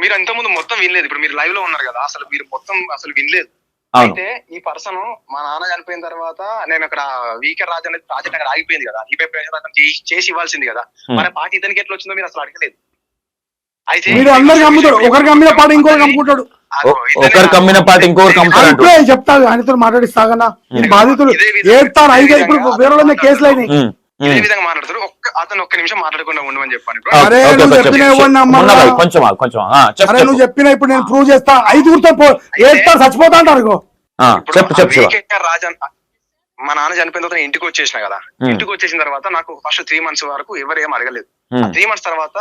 మీరు ఇంతకుముందు మొత్తం వినలేదు, ఇప్పుడు మీరు లైవ్ లో ఉన్నారు కదా, అసలు మీరు మొత్తం వినలేదు. అయితే ఈ పర్సన్ మా నాన్న చనిపోయిన తర్వాత నేను అక్కడ వీకే రాజు అనేది ప్రాజెక్ట్ అక్కడ ఆగిపోయింది కదా, ఈ చేసి ఇవ్వాల్సింది కదా, మన పాట ఇతనికి ఎట్లా వచ్చిందో మీరు అసలు అడగలేదు. అయితే అందరికి అమ్ముతాడు, ఒకరికి అమ్మిన పాట ఇంకొకరికి అమ్ముకుంటాడు. ఒకరికి అమ్మిన పాట ఇంకొకరికి అమ్ముతారు ఇప్పుడే చెప్తా ఆయనతో మాట్లాడిస్తాగనా ఈ బాధితులు ఏడ్తారు ఐదు ఇప్పుడు వేరే కేసులు అయినాయి. ఇదే విధంగా మాట్లాడతారు. అతను ఒక్క నిమిషం మాట్లాడకుండా ఉండమని చెప్పాను. అరే నువ్వు చెప్పిన కొంచెం అరే నువ్వు చెప్పిన ఇప్పుడు నేను ప్రూవ్ చేస్తా. ఐదుగురితో ఏడ్తారు చచ్చిపోతా అంటారు. రాజన్ మా నాన్న చనిపోయిన తర్వాత ఇంటికి వచ్చేసిన కదా. ఇంటికి వచ్చేసిన తర్వాత నాకు ఫస్ట్ 3 months వరకు ఎవరు ఏం అడగలేదు. 3 months తర్వాత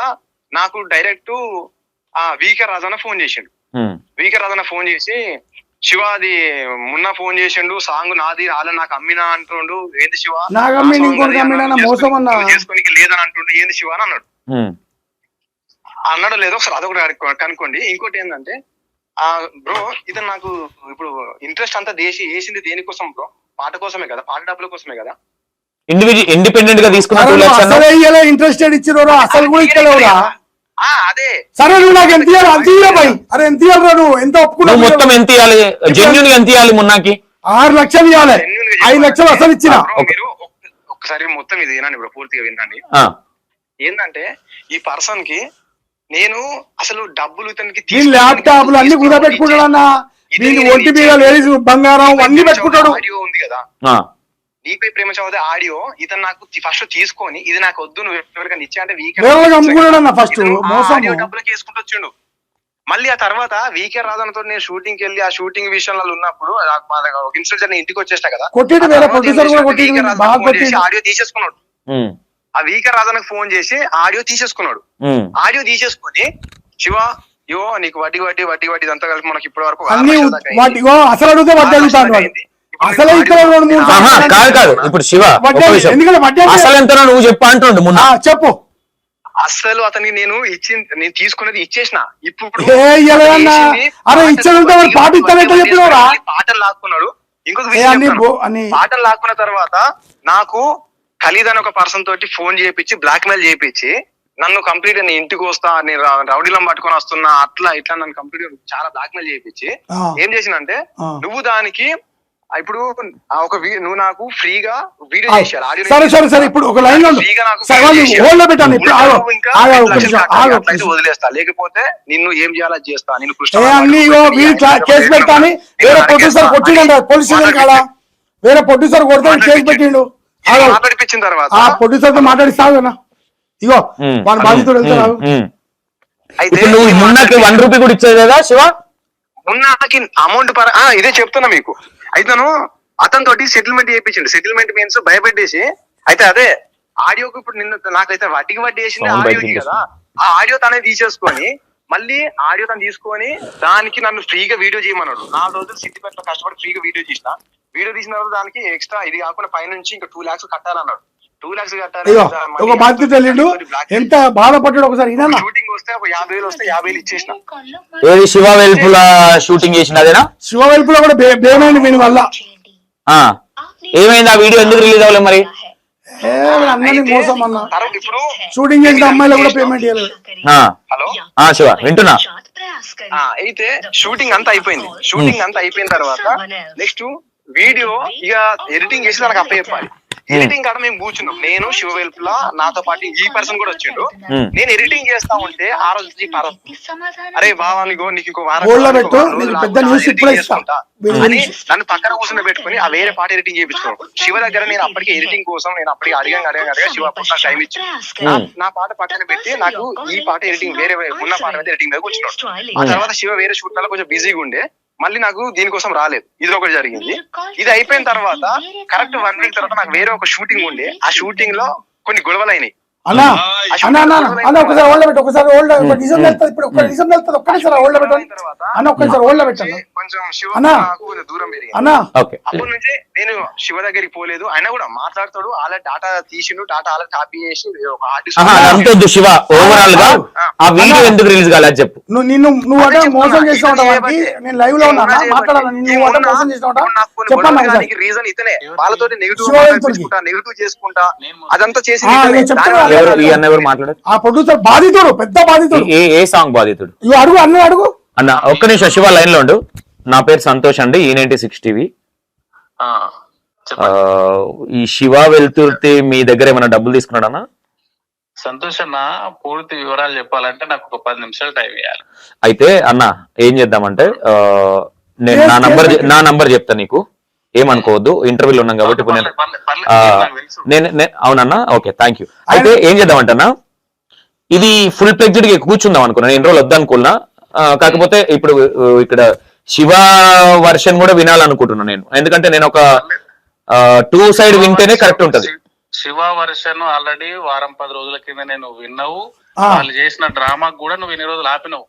నాకు డైరెక్ట్ ఆ వీకే రాజన్న ఫోన్ చేసిండు. వీకే రాజన్న ఫోన్ చేసి శివ అది మొన్న ఫోన్ చేసిండు సాంగ్ నాది వాళ్ళ నాకు అమ్మినా అంటుండు. ఏంది శివ చేసుకోనికి లేదని అంటుండు. ఏంది శివ అని అన్నాడు. అన్నాడు లేదో ఒకసారి అదొకటి కనుక్కోండి. ఇంకోటి ఏంటంటే బ్రో ఇతను నాకు ఇప్పుడు ఇంట్రెస్ట్ అంతా వేసింది దేనికోసం బ్రో? పాట కోసమే కదా, పాట డబ్బుల కోసమే కదా. ఇండిపెండెంట్ గా తీసుకున్నా ఇంట్రెస్టెడ్ ఇచ్చినోరా అసలు కూడా ఇచ్చలేవురా. అదే సరే నువ్వు నాకు ఎంత ఇవ్వాలి అంత ఇవ్వాలి. అరే ఎంత ఇవ్వాలి నువ్వు ఎంత ఒప్పుకున్నావు? మొత్తం ఎంత ఇవ్వాలి? జెన్యూన్ గా ఎంత ఇవ్వాలి? మొన్నకి 6 లక్షలు ఇవ్వాలి. 5 లక్షలు అసలు ఇచ్చిన. మీరు ఒక్కసారి మొత్తం ఇది వినండి బ్రో, పూర్తిగా వినండి. ఏంటంటే ఈ పర్సన్ కి నేను అసలు డబ్బులు ఇతనికి ల్యాప్టాప్లు అన్ని కుదా పెట్టుకుంటాడన్నా. దీనికి ఒంటి మీద లేడీస్ బంగారం అన్ని పెట్టుకుంటాడు. ఆడియో ఉంది కదా, నీపై ప్రేమ చదివితే ఆడియో ఇతను నాకు ఫస్ట్ తీసుకొని ఇది నాకు వద్దు నువ్వు ఎవరికైనా ఇచ్చా అంటే ఆడియో డబ్బులు చేసుకుంటూ వచ్చిండు. మళ్ళీ ఆ తర్వాత వీకే రాజన్నతో నేను షూటింగ్ కి వెళ్ళి ఆ షూటింగ్ విషయంలో ఉన్నప్పుడు ఒక ఇన్సిడెంట్ ఇంటికి వచ్చేస్తా కదా, ఆడియో తీసేసుకున్నాడు. ఆ వీకే రాజన్నకు ఫోన్ చేసి ఆడియో తీసేసుకున్నాడు. ఆడియో తీసేసుకొని శివ యో నీకు వడ్డీ వడ్డీ వడ్డీ వడ్డీ ఇదంతా కలిపి మనకి ఇప్పటి వరకు కాదు. ఇప్పుడు శివ అసలు ఎంత నువ్వు చెప్పు అంటుండు. చెప్పు అసలు అతనికి నేను తీసుకునేది ఇచ్చేసిన. ఇప్పుడు పాటలు లాక్కున్నాడు. ఇంకొక పాటలు లాక్కున్న తర్వాత నాకు ఖలీద్ అని ఒక పర్సన్ తోటి ఫోన్ చేయించి బ్లాక్ మెయిల్ చేయించి నన్ను కంప్లీట్ గా ఇంటికి వస్తా నేను రౌడీలను పట్టుకొని వస్తున్నా అట్లా ఇట్లా నన్ను కంప్లీట్ గా చాలా బ్లాక్ మెయిల్ చేయించి ఏం చేసినంటే నువ్వు దానికి ఇప్పుడు నువ్వు నాకు ఫ్రీగా వీడియో చేశారు. సరే ఇప్పుడు ఒక లైన్ వదిలేస్తా, లేకపోతే నిన్ను ఏం చేయాలో చేస్తా. నేను కేసు పెడతాను. వేరే ప్రొడ్యూసర్ కొట్టిండు పోలీస్ స్టేషన్ కాడ. వేరే ప్రొడ్యూసర్ కొడతాను కేసు పెట్టిండు. మాట్లాడిపించిన తర్వాత ఆ ప్రొడ్యూసర్ తో మాట్లాడిస్తావు ఇగో వాళ్ళ బాధితుడు వెళ్తారు. అయితే నువ్వు మొన్నకి 1 రూపీ కూడా ఇచ్చేది కదా శివ? మొన్నకి అమౌంట్ ఇదే చెప్తున్నా మీకు. అయితే అతని తోటి సెటిల్మెంట్ చేయించండి. సెటిల్మెంట్ మీన్స్ భయపెట్టేసి అయితే అదే ఆడియోకి ఇప్పుడు నిన్ను నాకైతే వడ్డీకి వడ్డీ వేసింది ఆడియోకి కదా. ఆ ఆడియో తనే తీసేసుకొని మళ్ళీ ఆడియో తను తీసుకొని దానికి నన్ను ఫ్రీగా వీడియో చేయమన్నాడు. 4 రోజులు సిద్దిపేటలో కష్టపడి ఫ్రీగా వీడియో తీసిన. వీడియో తీసిన తర్వాత దానికి ఎక్స్ట్రా ఇది కాకుండా పైనుంచి ఇంకా 2 lakhs కట్టాలన్నాడు. 2 lakhs కట్టాలి. ఒక బాధ్యత వెళ్ళిండు. ఎంత బాధపడ్డాడు ఒకసారి. షూటింగ్ వస్తే ఒక 50,000 వస్తే 50,000 ఇచ్చేసిన. ఏది శివ వెల్పుల షూటింగ్ చేసిన అదేనా? శివ వెల్పుల కూడా బేమైంది వీని వల్ల. ఏమైంది? ఆ వీడియో ఎందుకు రిలీజ్ అవ్వలేదు మరి? అందరినీ మోసం అన్న. షూటింగ్ చేసిన అమ్మాయిలు కూడా పేమెంట్ చేయలేదు. హలో శివ వింటున్నా. అయితే షూటింగ్ అంతా అయిపోయింది. షూటింగ్ అంతా అయిపోయిన తర్వాత నెక్స్ట్ వీడియో ఇక ఎడిటింగ్ చేసి నాకు అప్పచెప్పాలి. ఎడిటింగ్ కాడ మేము కూర్చున్నాం. నేను శివవెల్పుల నాతో పాటు ఈ పర్సన్ కూడా వచ్చిండు. నేను ఎడిటింగ్ చేస్తా ఉంటే ఆ రోజు అరే బావా నీకు ఇంకో వారం అని నన్ను పక్కన కూర్చుని పెట్టుకుని ఆ వేరే పాట ఎడిటింగ్ చేయించుకున్నాను. శివ దగ్గర నేను అప్పటికే ఎడిటింగ్ కోసం నేను అప్పటికి అడిగా శివ నాకు టైం ఇచ్చి నా పాట పక్కన పెట్టి నాకు ఈ పాట ఎడిటింగ్ వేరే ఉన్న పాట మీద ఎడిటింగ్ దగ్గర కూర్చున్నాడు. ఆ తర్వాత శివ వేరే షూట్ లో కొంచెం బిజీగా ఉండే మళ్ళీ నాకు దీనికోసం రాలేదు. ఇది ఒకటి జరిగింది. ఇది అయిపోయిన తర్వాత కరెక్ట్ 1 week తర్వాత నాకు వేరే ఒక షూటింగ్ ఉండే. ఆ షూటింగ్ లో కొన్ని గొడవలు అయినాయి. అప్పటి నుంచి నేను శివ దగ్గరికి పోలేదు. ఆయన కూడా మాట్లాడతాడు. అలా డాటా తీసిండు. డాటా అలా కాపీ చేసి ఒక ఆర్టిస్ట్ శివ ఓవరాల్ గా ఆ వీడియో ఎందుకు రిలీజ్ కాలేదు చెప్పు. నువ్వు అంటే మోసం చేస్తావు. నేను లైవ్ లో ఉన్నా మాట్లాడాలి. రీజన్ ఇతనే వాళ్ళతో నెగిటివ్ చేసుకుంటా అదంతా చేసి ఆ ప్రొడ్యూసర్ బాధితుడు, పెద్ద బాధితుడు. ఏ సాంగ్ బాధితుడు? అడుగు అడుగు అన్న. ఒక్క నిమిషం శివ లైన్ లో ఉండు. నా పేరు సంతోష్ అండి, E96 TV. ఈ శివ వెల్తుర్తి మీ దగ్గర ఏమైనా డబ్బులు తీసుకున్నాడన్నా? సంతోష్ అన్న పూర్తి వివరాలు చెప్పాలంటే నాకు ఒక 10 నిమిషాలు టైం ఇవ్వాలి. అయితే అన్న ఏం చేద్దామంటే నేను నా నంబర్ చెప్తా నీకు, ఏమనుకోవద్దు, ఇంటర్వ్యూలో ఉన్నాం కాబట్టి ఇప్పుడు అవునన్నా, ఓకే థ్యాంక్ యూ. అయితే ఏం చేద్దామంటే అన్న, ఇది ఫుల్ ప్లెక్జ్డ్ గా కూర్చుందాం అనుకున్నా, నేను రోజులు వద్దనుకున్నా. కాకపోతే ఇప్పుడు ఇక్కడ శివ వర్షన్ కూడా వినాలనుకుంటున్నా నేను, ఎందుకంటే నేను ఒక 2 సైడ్ వింటేనే కరెక్ట్ ఉంటది. శివ వర్షన్ ఆల్రెడీ వారం 10 రోజుల కింద నేను విన్నావు, వాళ్ళు చేసిన డ్రామా కూడా నువ్వు ఇన్ని రోజులు ఆపినావు.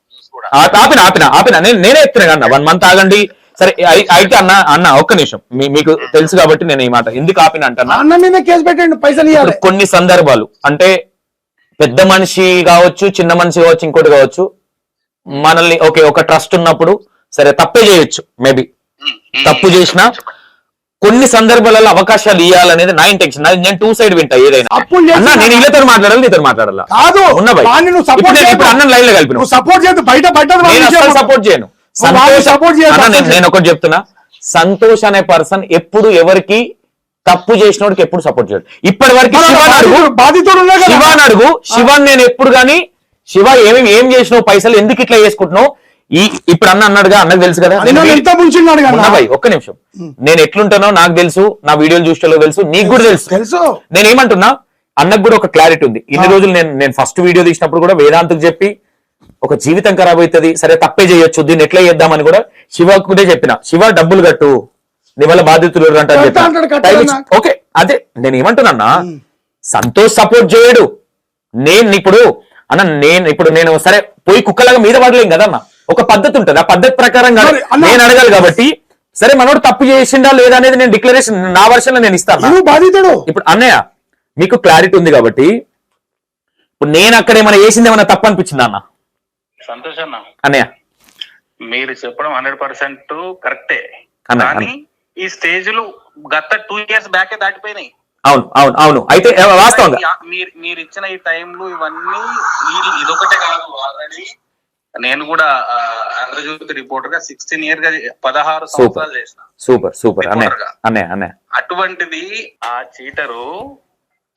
ఆపిన నేనే చెప్తున్నా అన్న, 1 మంత్ ఆగండి. సరే అయితే అన్న ఒక్క నిమిషం, మీకు తెలుసు కాబట్టి నేను ఈ మాట ఎందుకు ఆపిన అంటున్నా, అన్న మీద కేసు పెట్టండి, పైసలు ఇవ్వాలి. కొన్ని సందర్భాలు అంటే పెద్ద మనిషి కావచ్చు, చిన్న మనిషి కావచ్చు, ఇంకోటి కావచ్చు, మనల్ని ఒక ట్రస్ట్ ఉన్నప్పుడు సరే తప్పే చేయొచ్చు, మేబీ తప్పు చేసినా కొన్ని సందర్భాలలో అవకాశాలు ఇవ్వాలనేది నా ఇంటెన్షన్. నేను 2 సైడ్ వింటా ఏదైనా. అన్న నేను వీళ్ళతో మాట్లాడాలి, నీతో మాట్లాడాలా కాదు, ఇప్పుడు అన్న లైన్ లో కలిపి సపోర్ట్ చేయదు, బయట సపోర్ట్ చేయను. నేను ఒకటి చెప్తున్నా, సంతోష్ అనే పర్సన్ ఎప్పుడు ఎవరికి తప్పు చేసినోడికి ఎప్పుడు సపోర్ట్ చేయడు. ఇప్పటి వరకు శివాన్ అడుగు, శివాన్ నేను ఎప్పుడు గానీ శివ ఏం చేసినావు, పైసలు ఎందుకు ఇట్లా చేసుకుంటున్నావు, ఇప్పుడు అన్నాడుగా, అన్నకు తెలుసు కదా. ఒక్క నిమిషం, నేను ఎట్లుంటానో నాకు తెలుసు, నా వీడియోలు చూసేలో తెలుసు, నీకు కూడా తెలుసు. నేనేమంటున్నా, అన్నకు కూడా ఒక క్లారిటీ ఉంది. ఇన్ని రోజులు నేను ఫస్ట్ వీడియో తీసినప్పుడు కూడా వేదాంతకు చెప్పి ఒక జీవితం ఖరాబ్ అవుతుంది, సరే తప్పే చేయొచ్చు, దీన్ని ఎట్లా చేద్దామని కూడా శివకు కూడా చెప్పిన, శివ డబ్బులు కట్టు, నీ వల్ల బాధితులు అంటే. ఓకే, అదే నేను ఏమంటున్నా, సంతోష్ సపోర్ట్ చేయడు. నేను సరే పోయి కుక్కలాగా మీద పడలేం కదన్నా, ఒక పద్ధతి ఉంటుంది, ఆ పద్ధతి ప్రకారం నేను అడగాలి కాబట్టి, సరే మనోడు తప్పు చేసిండా లేదా అనేది నేను డిక్లరేషన్ నా వర్షన్ లో నేను ఇస్తాను. ఇప్పుడు అన్నయ్య మీకు క్లారిటీ ఉంది కాబట్టి, ఇప్పుడు నేను అక్కడ ఏమైనా చేసింది ఏమైనా తప్పు అనిపించింది అన్న? సంతోష్ అన్న, అన్నయ్య మీరు చెప్పడం 100% కరెక్టే, కానీ ఈ స్టేజ్లు గత 2 years బ్యాకే దాటిపోయినాయి. అవును అయితే వాస్తవంగా మీరు ఇచ్చిన ఈ టైంలు ఇవన్నీ ఇదొకటే కాదు, ఆల్రెడీ నేను కూడా ఆంధ్రజ్యోతి రిపోర్టర్ గా 16 years గా 16 సంవత్సరాలు చేసిన. సూపర్ అన్నయ్య. అటువంటిది ఆ చీటరు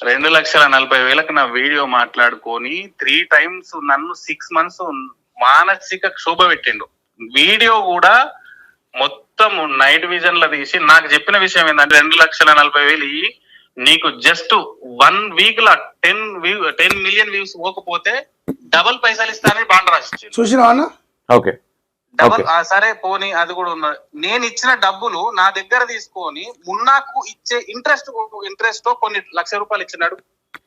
2,40,000 నా వీడియో మాట్లాడుకొని 3 times నన్ను 6 months మానసిక క్షోభ పెట్టిండు. వీడియో కూడా మొత్తం నైట్ విజన్ లో తీసి నాకు చెప్పిన విషయం ఏంటంటే, 2,40,000 నీకు జస్ట్ 1 week లో 10 million వ్యూస్ పోకపోతే డబల్ పైసలు ఇస్తానని బాండ్ రాసి చూసినా. ఓకే, డబల్ సరే పోనీ, అది కూడా ఉన్నది. నేను ఇచ్చిన డబ్బులు నా దగ్గర తీసుకొని మున్నాకు ఇచ్చే ఇంట్రెస్ట్ కొన్ని లక్ష రూపాయలు ఇచ్చినాడు.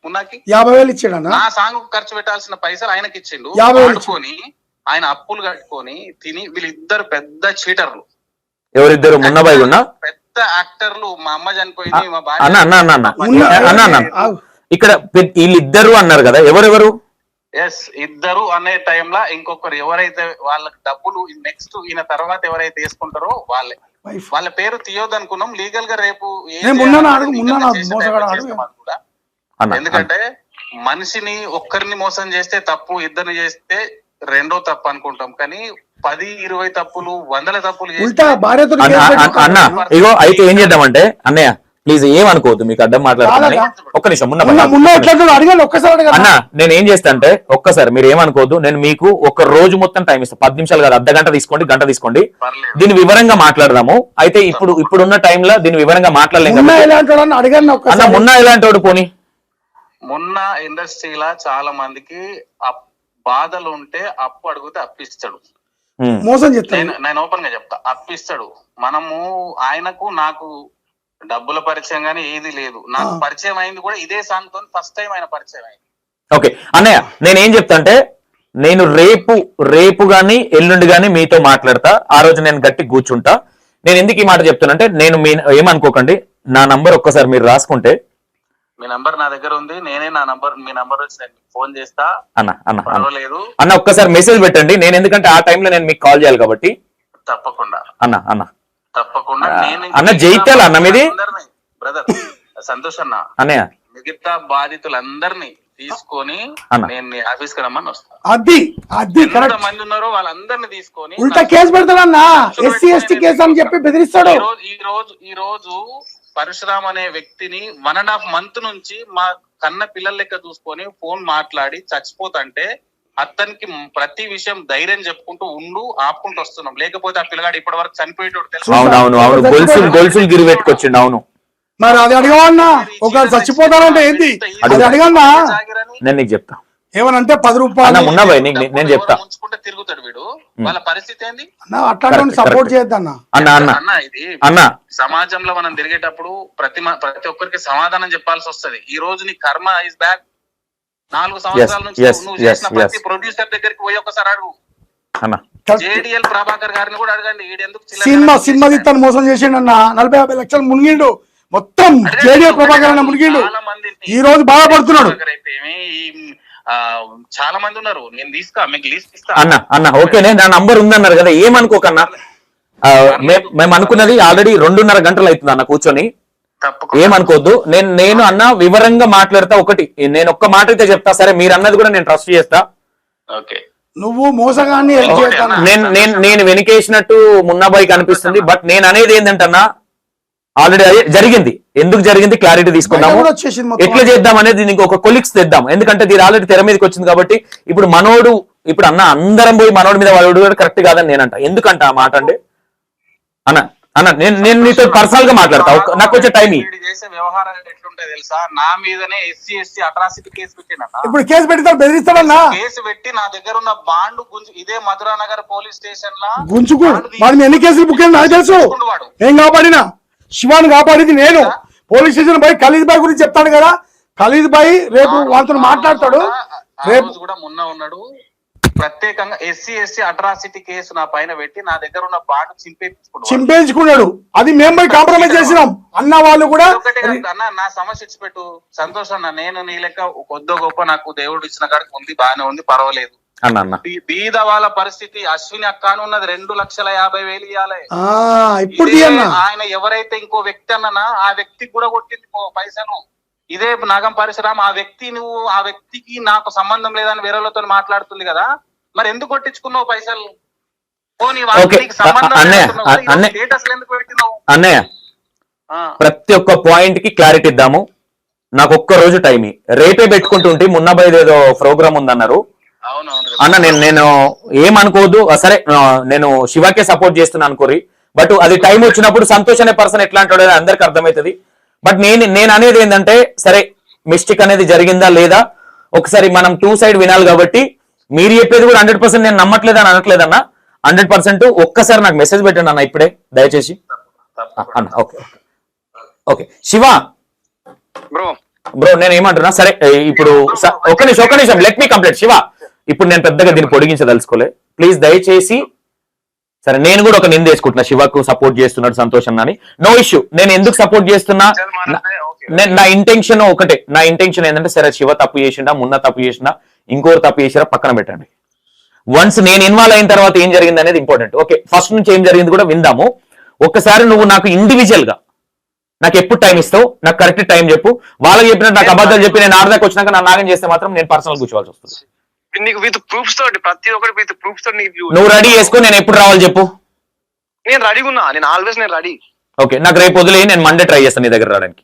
మున్నాకి 50,000 ఇచ్చాడు. నా సాంగ్ ఖర్చు పెట్టాల్సిన పైసలు ఆయనకి ఇచ్చిండు. ఆడుకొని ఆయన అప్పులు కట్టుకొని తిని, వీళ్ళిద్దరు పెద్ద చీటర్లు. ఎవరిద్దరు? మున్నబాయి ఉన్నా పెద్ద యాక్టర్లు. మా అమ్మ చనిపోయింది, మా భార్య. అన్న ఇక్కడ వీళ్ళిద్దరు అన్నారు కదా, ఎవరెవరు? ఎస్, ఇద్దరు అనే టైంలో ఇంకొకరు ఎవరైతే వాళ్ళకి డబ్బులు నెక్స్ట్ ఈయన తర్వాత ఎవరైతే వేసుకుంటారో వాళ్ళ పేరు తీయొద్దు అనుకున్నాం. లీగల్ గా రేపు ఎందుకంటే మనిషిని ఒక్కరిని మోసం చేస్తే తప్పు, ఇద్దరిని చేస్తే రెండో తప్పు అనుకుంటాం, కానీ 10-20 తప్పులు 100 తప్పులు అన్న. ఇగో అయితే ఏం చేద్దామంటే, అన్నయ్య ప్లీజ్ ఏమనుకోవద్దు, మీకు అడ్డం మాట్లాడుతున్నా. ఒక్క నిమిషం అన్న, నేను ఏం చేస్తా అంటే, ఒక్కసారి మీరు ఏమనుకోవద్దు, నేను మీకు ఒక రోజు మొత్తం టైం ఇస్తాను. 10 నిమిషాలు కాదు, అర్ధ గంట తీసుకోండి, గంట తీసుకోండి, దీన్ని వివరంగా మాట్లాడదాము. అయితే ఇప్పుడున్న టైంలో దీన్ని వివరంగా మాట్లాడలేము. మొన్న ఎలాంటి వాడు? పోనీ మొన్న ఇండస్ట్రీలో చాలా మందికి బాధలు ఉంటే అప్పు అడిగితే అప్పిస్తాడు, మోసం చేస్తాడు. నేను ఓపెన్ గా చెప్తా, అప్పిస్తాడు. మనము ఆయనకు నాకు డబ్బుల పరిచయం గానీ ఏది లేదు. నాకు పరిచయం అయింది కూడా ఇదే సాంగ్ తో, ఫస్ట్ టైం ఆయన పరిచయం అయింది. ఓకే అన్నయ్య, నేనేం చెప్తా అంటే, నేను రేపు గాని ఎల్లుండి గాని మీతో మాట్లాడతా. ఆ రోజు నేను గట్టి కూర్చుంటా. నేను ఎందుకు ఈ మాట చెప్తానంటే, నేను ఏమనుకోకండి, నా నంబర్ ఒక్కసారి మీరు రాసుకుంటే. మీ నంబర్ నా దగ్గర ఉంది, నేనే మీ నంబర్ వచ్చి నేను ఫోన్ చేస్తా. అన్న ఒక్కసారి మెసేజ్ పెట్టండి. నేను ఎందుకంటే ఆ టైంలో నేను మీకు కాల్ చేయాలి కాబట్టి. తప్పకుండా తప్పకుండా అన్న. జైత్యాల అన్న మీది? బ్రదర్ సంతోష్ అన్న, అన్నయ్య మిగతా బాధితులందరినీ తీసుకొని నేను ఆఫీస్ కి రమ్మని వస్తాను. అది మంది ఉన్నారో వాళ్ళందరినీ తీసుకొని ఉల్టా కేసు పెడతాడన్నా, ఎస్సీ ఎస్టీ కేసు అని చెప్పి ఈ రోజు పరశురామ్ అనే వ్యక్తిని 1.5 month నుంచి మా కన్న పిల్లల లెక్క చూసుకొని ఫోన్ మాట్లాడి చచ్చిపోతుంటే అతనికి ప్రతి విషయం ధైర్యం చెప్పుకుంటూ ఆపుకుంటూ వస్తున్నాం. లేకపోతే ఆ పిల్లగాడు ఇప్పటి వరకు చనిపోయేటోడు తెలుసు. అవును గొలుసులు గిరి పెట్టుకొచ్చిండు. అవును మరి అది అడగవన్నా, ఒక చచ్చిపోతానంటే ఏంటి అది అడగన్నా. నేను నీకు చెప్తా ఏమనంటే 10 రూపాయలు నేను చెప్తా. ముంచుకుంటే తిరుగుతాడు వీడు. వాళ్ళ పరిస్థితి ఏంది? అట్లాంటి సపోర్ట్ చేయొద్దన్నా. అన్న ఇది సమాజంలో మనం తిరిగేటప్పుడు ప్రతి ఒక్కరికి సమాధానం చెప్పాల్సి వస్తది. ఈ రోజు నీ కర్మ ఇస్ బ్యాక్. 4 సంవత్సరాల నుంచి నువ్వు చేసిన ప్రతి ప్రొడ్యూసర్ దగ్గరికి పోయి ఒకసారి అడుగు. జేడిఎల్ ప్రభాకర్ గారిని కూడా అడగండి. సినిమా తీస్తాను మోసం చేసిండన్న, 40-50 లక్షలు మునిగిండు. మొత్తం జేడిఎల్ ప్రభాకర్ అన్న మునిగిండు. ఈ రోజు బాధపడుతున్నాడు. చాలా మంది ఉన్నారు. నేను మీకు లిస్ట్ ఇస్తా అన్న ఓకేనే, నా నంబర్ ఉందన్నారు కదా, ఏమనుకోకన్నా. మేము అనుకున్నది ఆల్రెడీ 2.5 గంటలు అవుతుంది అన్న కూర్చొని. ఏమనుకోవద్దు. నేను అన్న వివరంగా మాట్లాడతా. ఒకటి నేను ఒక్క మాట అయితే చెప్తా, సరే మీరు అన్నది కూడా నేను ట్రస్ట్ చేస్తా. నువ్వు మోసగాన్ని నేను వెనకేసినట్టు మున్నాబాయికి అనిపిస్తుంది. బట్ నేను అనేది ఏంటంటన్నా, ఆల్రెడీ అదే జరిగింది. ఎందుకు జరిగింది క్లారిటీ తీసుకుందాము. ఎట్లా చేద్దాం అనేది దీనికి ఒక కొలిక్స్ తెద్దాం. ఎందుకంటే దీని ఆల్రెడీ తెర మీదకి వచ్చింది కాబట్టి ఇప్పుడు మనోడు ఇప్పుడు అన్న అందరం పోయి మనోడి మీద వాడు కరెక్ట్ కాదని నేనంట. ఎందుకంట ఆ మాట అండి అన్న నేను నీతో పర్సనల్ గా మాట్లాడతా. నాకు వచ్చే టైం చేసే వ్యవహారాలు ఎట్లుంటాయి తెలుసా? నా మీదనే SC అట్రాసిటీ కేసు పెట్టినట్టు. ఇప్పుడు కేసు పెడతాడు, బెదిరిస్తాడన్నా. కేసు పెట్టి నా దగ్గర ఉన్న బాండ్ ఇదే మధురానగర్ పోలీస్ స్టేషన్ లో గుంజుకు వాడిని ఎన్ని కేసులు బుక్ అయింది నాకు తెలుసు. ఏం కాపాడినా శివాన్ని కాపాడింది నేను. పోలీస్ స్టేషన్ పోయి ఖలీద్ బాయ్ గురించి చెప్తాడు కదా, ఖలీద్ బాయ్ రేపు వాళ్ళతో మాట్లాడతాడు. రేపు కూడా మొన్న ఉన్నాడు. ప్రత్యేకంగా SC అట్రాసిటీ కేసు నా పైన పెట్టి నా దగ్గర ఉన్న బాండ్ చింపేయించుకున్నాడు. అది మేము పోయి కాంప్రమైజ్ చేసినాం అన్న. వాళ్ళు కూడా అన్న నా సమస్య ఇచ్చిపెట్టు సంతోష్ అన్న. నేను నీ లెక్క కొద్దో గొప్ప నాకు దేవుడు ఇచ్చిన కాడికి ఉంది, బాగానే ఉంది, పర్వాలేదు. బీద వాళ్ళ పరిస్థితి అశ్విని అక్కను ఉన్నది 2,50,000 ఇవ్వాలి. ఇప్పుడు ఆయన ఎవరైతే ఇంకో వ్యక్తి అన్ననా ఆ వ్యక్తికి కూడా కొట్టింది పైసలు. ఇదే నాగం పరిశ్రమ. ఆ వ్యక్తికి నాకు సంబంధం లేదని వేరేలతో మాట్లాడుతుంది కదా, మరి ఎందుకు కొట్టించుకున్నావు పైసలు? అన్నయ్య ప్రతి ఒక్క పాయింట్ కి క్లారిటీ ఇద్దాము. నాకు ఒక్క రోజు టైం రేపే పెట్టుకుంటుంటే మున్నాబాయ్ ఏదో ప్రోగ్రామ్ ఉందన్నారు అన్న. నేను ఏమనుకోవద్దు. సరే నేను శివకే సపోర్ట్ చేస్తున్నా అనుకోరి. బట్ అది టైం వచ్చినప్పుడు సంతోష్ అనే పర్సన్ ఎట్లా అంటాడో అందరికి అర్థమవుతుంది. బట్ నేను అనేది ఏంటంటే, సరే మిస్టేక్ అనేది జరిగిందా లేదా ఒకసారి మనం 2 సైడ్ వినాలి. కాబట్టి మీరు చెప్పేది కూడా 100% నేను నమ్మట్లేదు అని అనట్లేదన్న. 100% ఒక్కసారి నాకు మెసేజ్ పెట్టండి అన్న ఇప్పుడే దయచేసి అన్న. ఓకే శివ బ్రో నేను ఏమంటున్నా, సరే ఇప్పుడు ఒక్క నిమిషం లెట్ మీ కంప్లీట్. శివ ఇప్పుడు నేను పెద్దగా దీన్ని పొడిగించదలుచుకోలే. ప్లీజ్ దయచేసి. సరే నేను కూడా ఒక నింద వేసుకుంటున్నా, శివకు సపోర్ట్ చేస్తున్నాడు సంతోష్ అన్న. No issue. నేను ఎందుకు సపోర్ట్ చేస్తున్నా, నా ఇంటెన్షన్ ఒకటే. నా ఇంటెన్షన్ ఏంటంటే, సరే శివ తప్పు చేసిండా, మున్న తప్పు చేసినా, ఇంకోరు తప్పు చేసినా పక్కన పెట్టండి. వన్స్ నేను ఇన్వాల్వ్ అయిన తర్వాత ఏం జరిగింది అనేది ఇంపార్టెంట్. ఓకే ఫస్ట్ నుంచి ఏం జరిగింది కూడా విందాము. ఒక్కసారి నువ్వు నాకు ఇండివిజువల్ గా నాకు ఎప్పుడు టైం ఇస్తావు, నాకు కరెక్ట్ టైం చెప్పు. వాళ్ళకి చెప్పినట్టు నాకు అబద్ధాలు చెప్పి నేను ఆడదాకా వచ్చినాక నా నాగం చేస్తే మాత్రం నేను పర్సనల్ కూర్చోవాల్సి వస్తుంది. విత్ ప్రూఫ్స్ తోటి ప్రతి ఒక్కటి విత్ ప్రూఫ్స్ తోటి నువ్వు రెడీ చేసుకో. నేను ఎప్పుడు రావాలి చెప్పు. నేను రెడీగా ఉన్నా. నేను ఆల్వేస్ రెడీ. ఓకే నాకు రేపు వదిలే, నేను మండే ట్రై చేస్తాను నీ దగ్గర రావడానికి.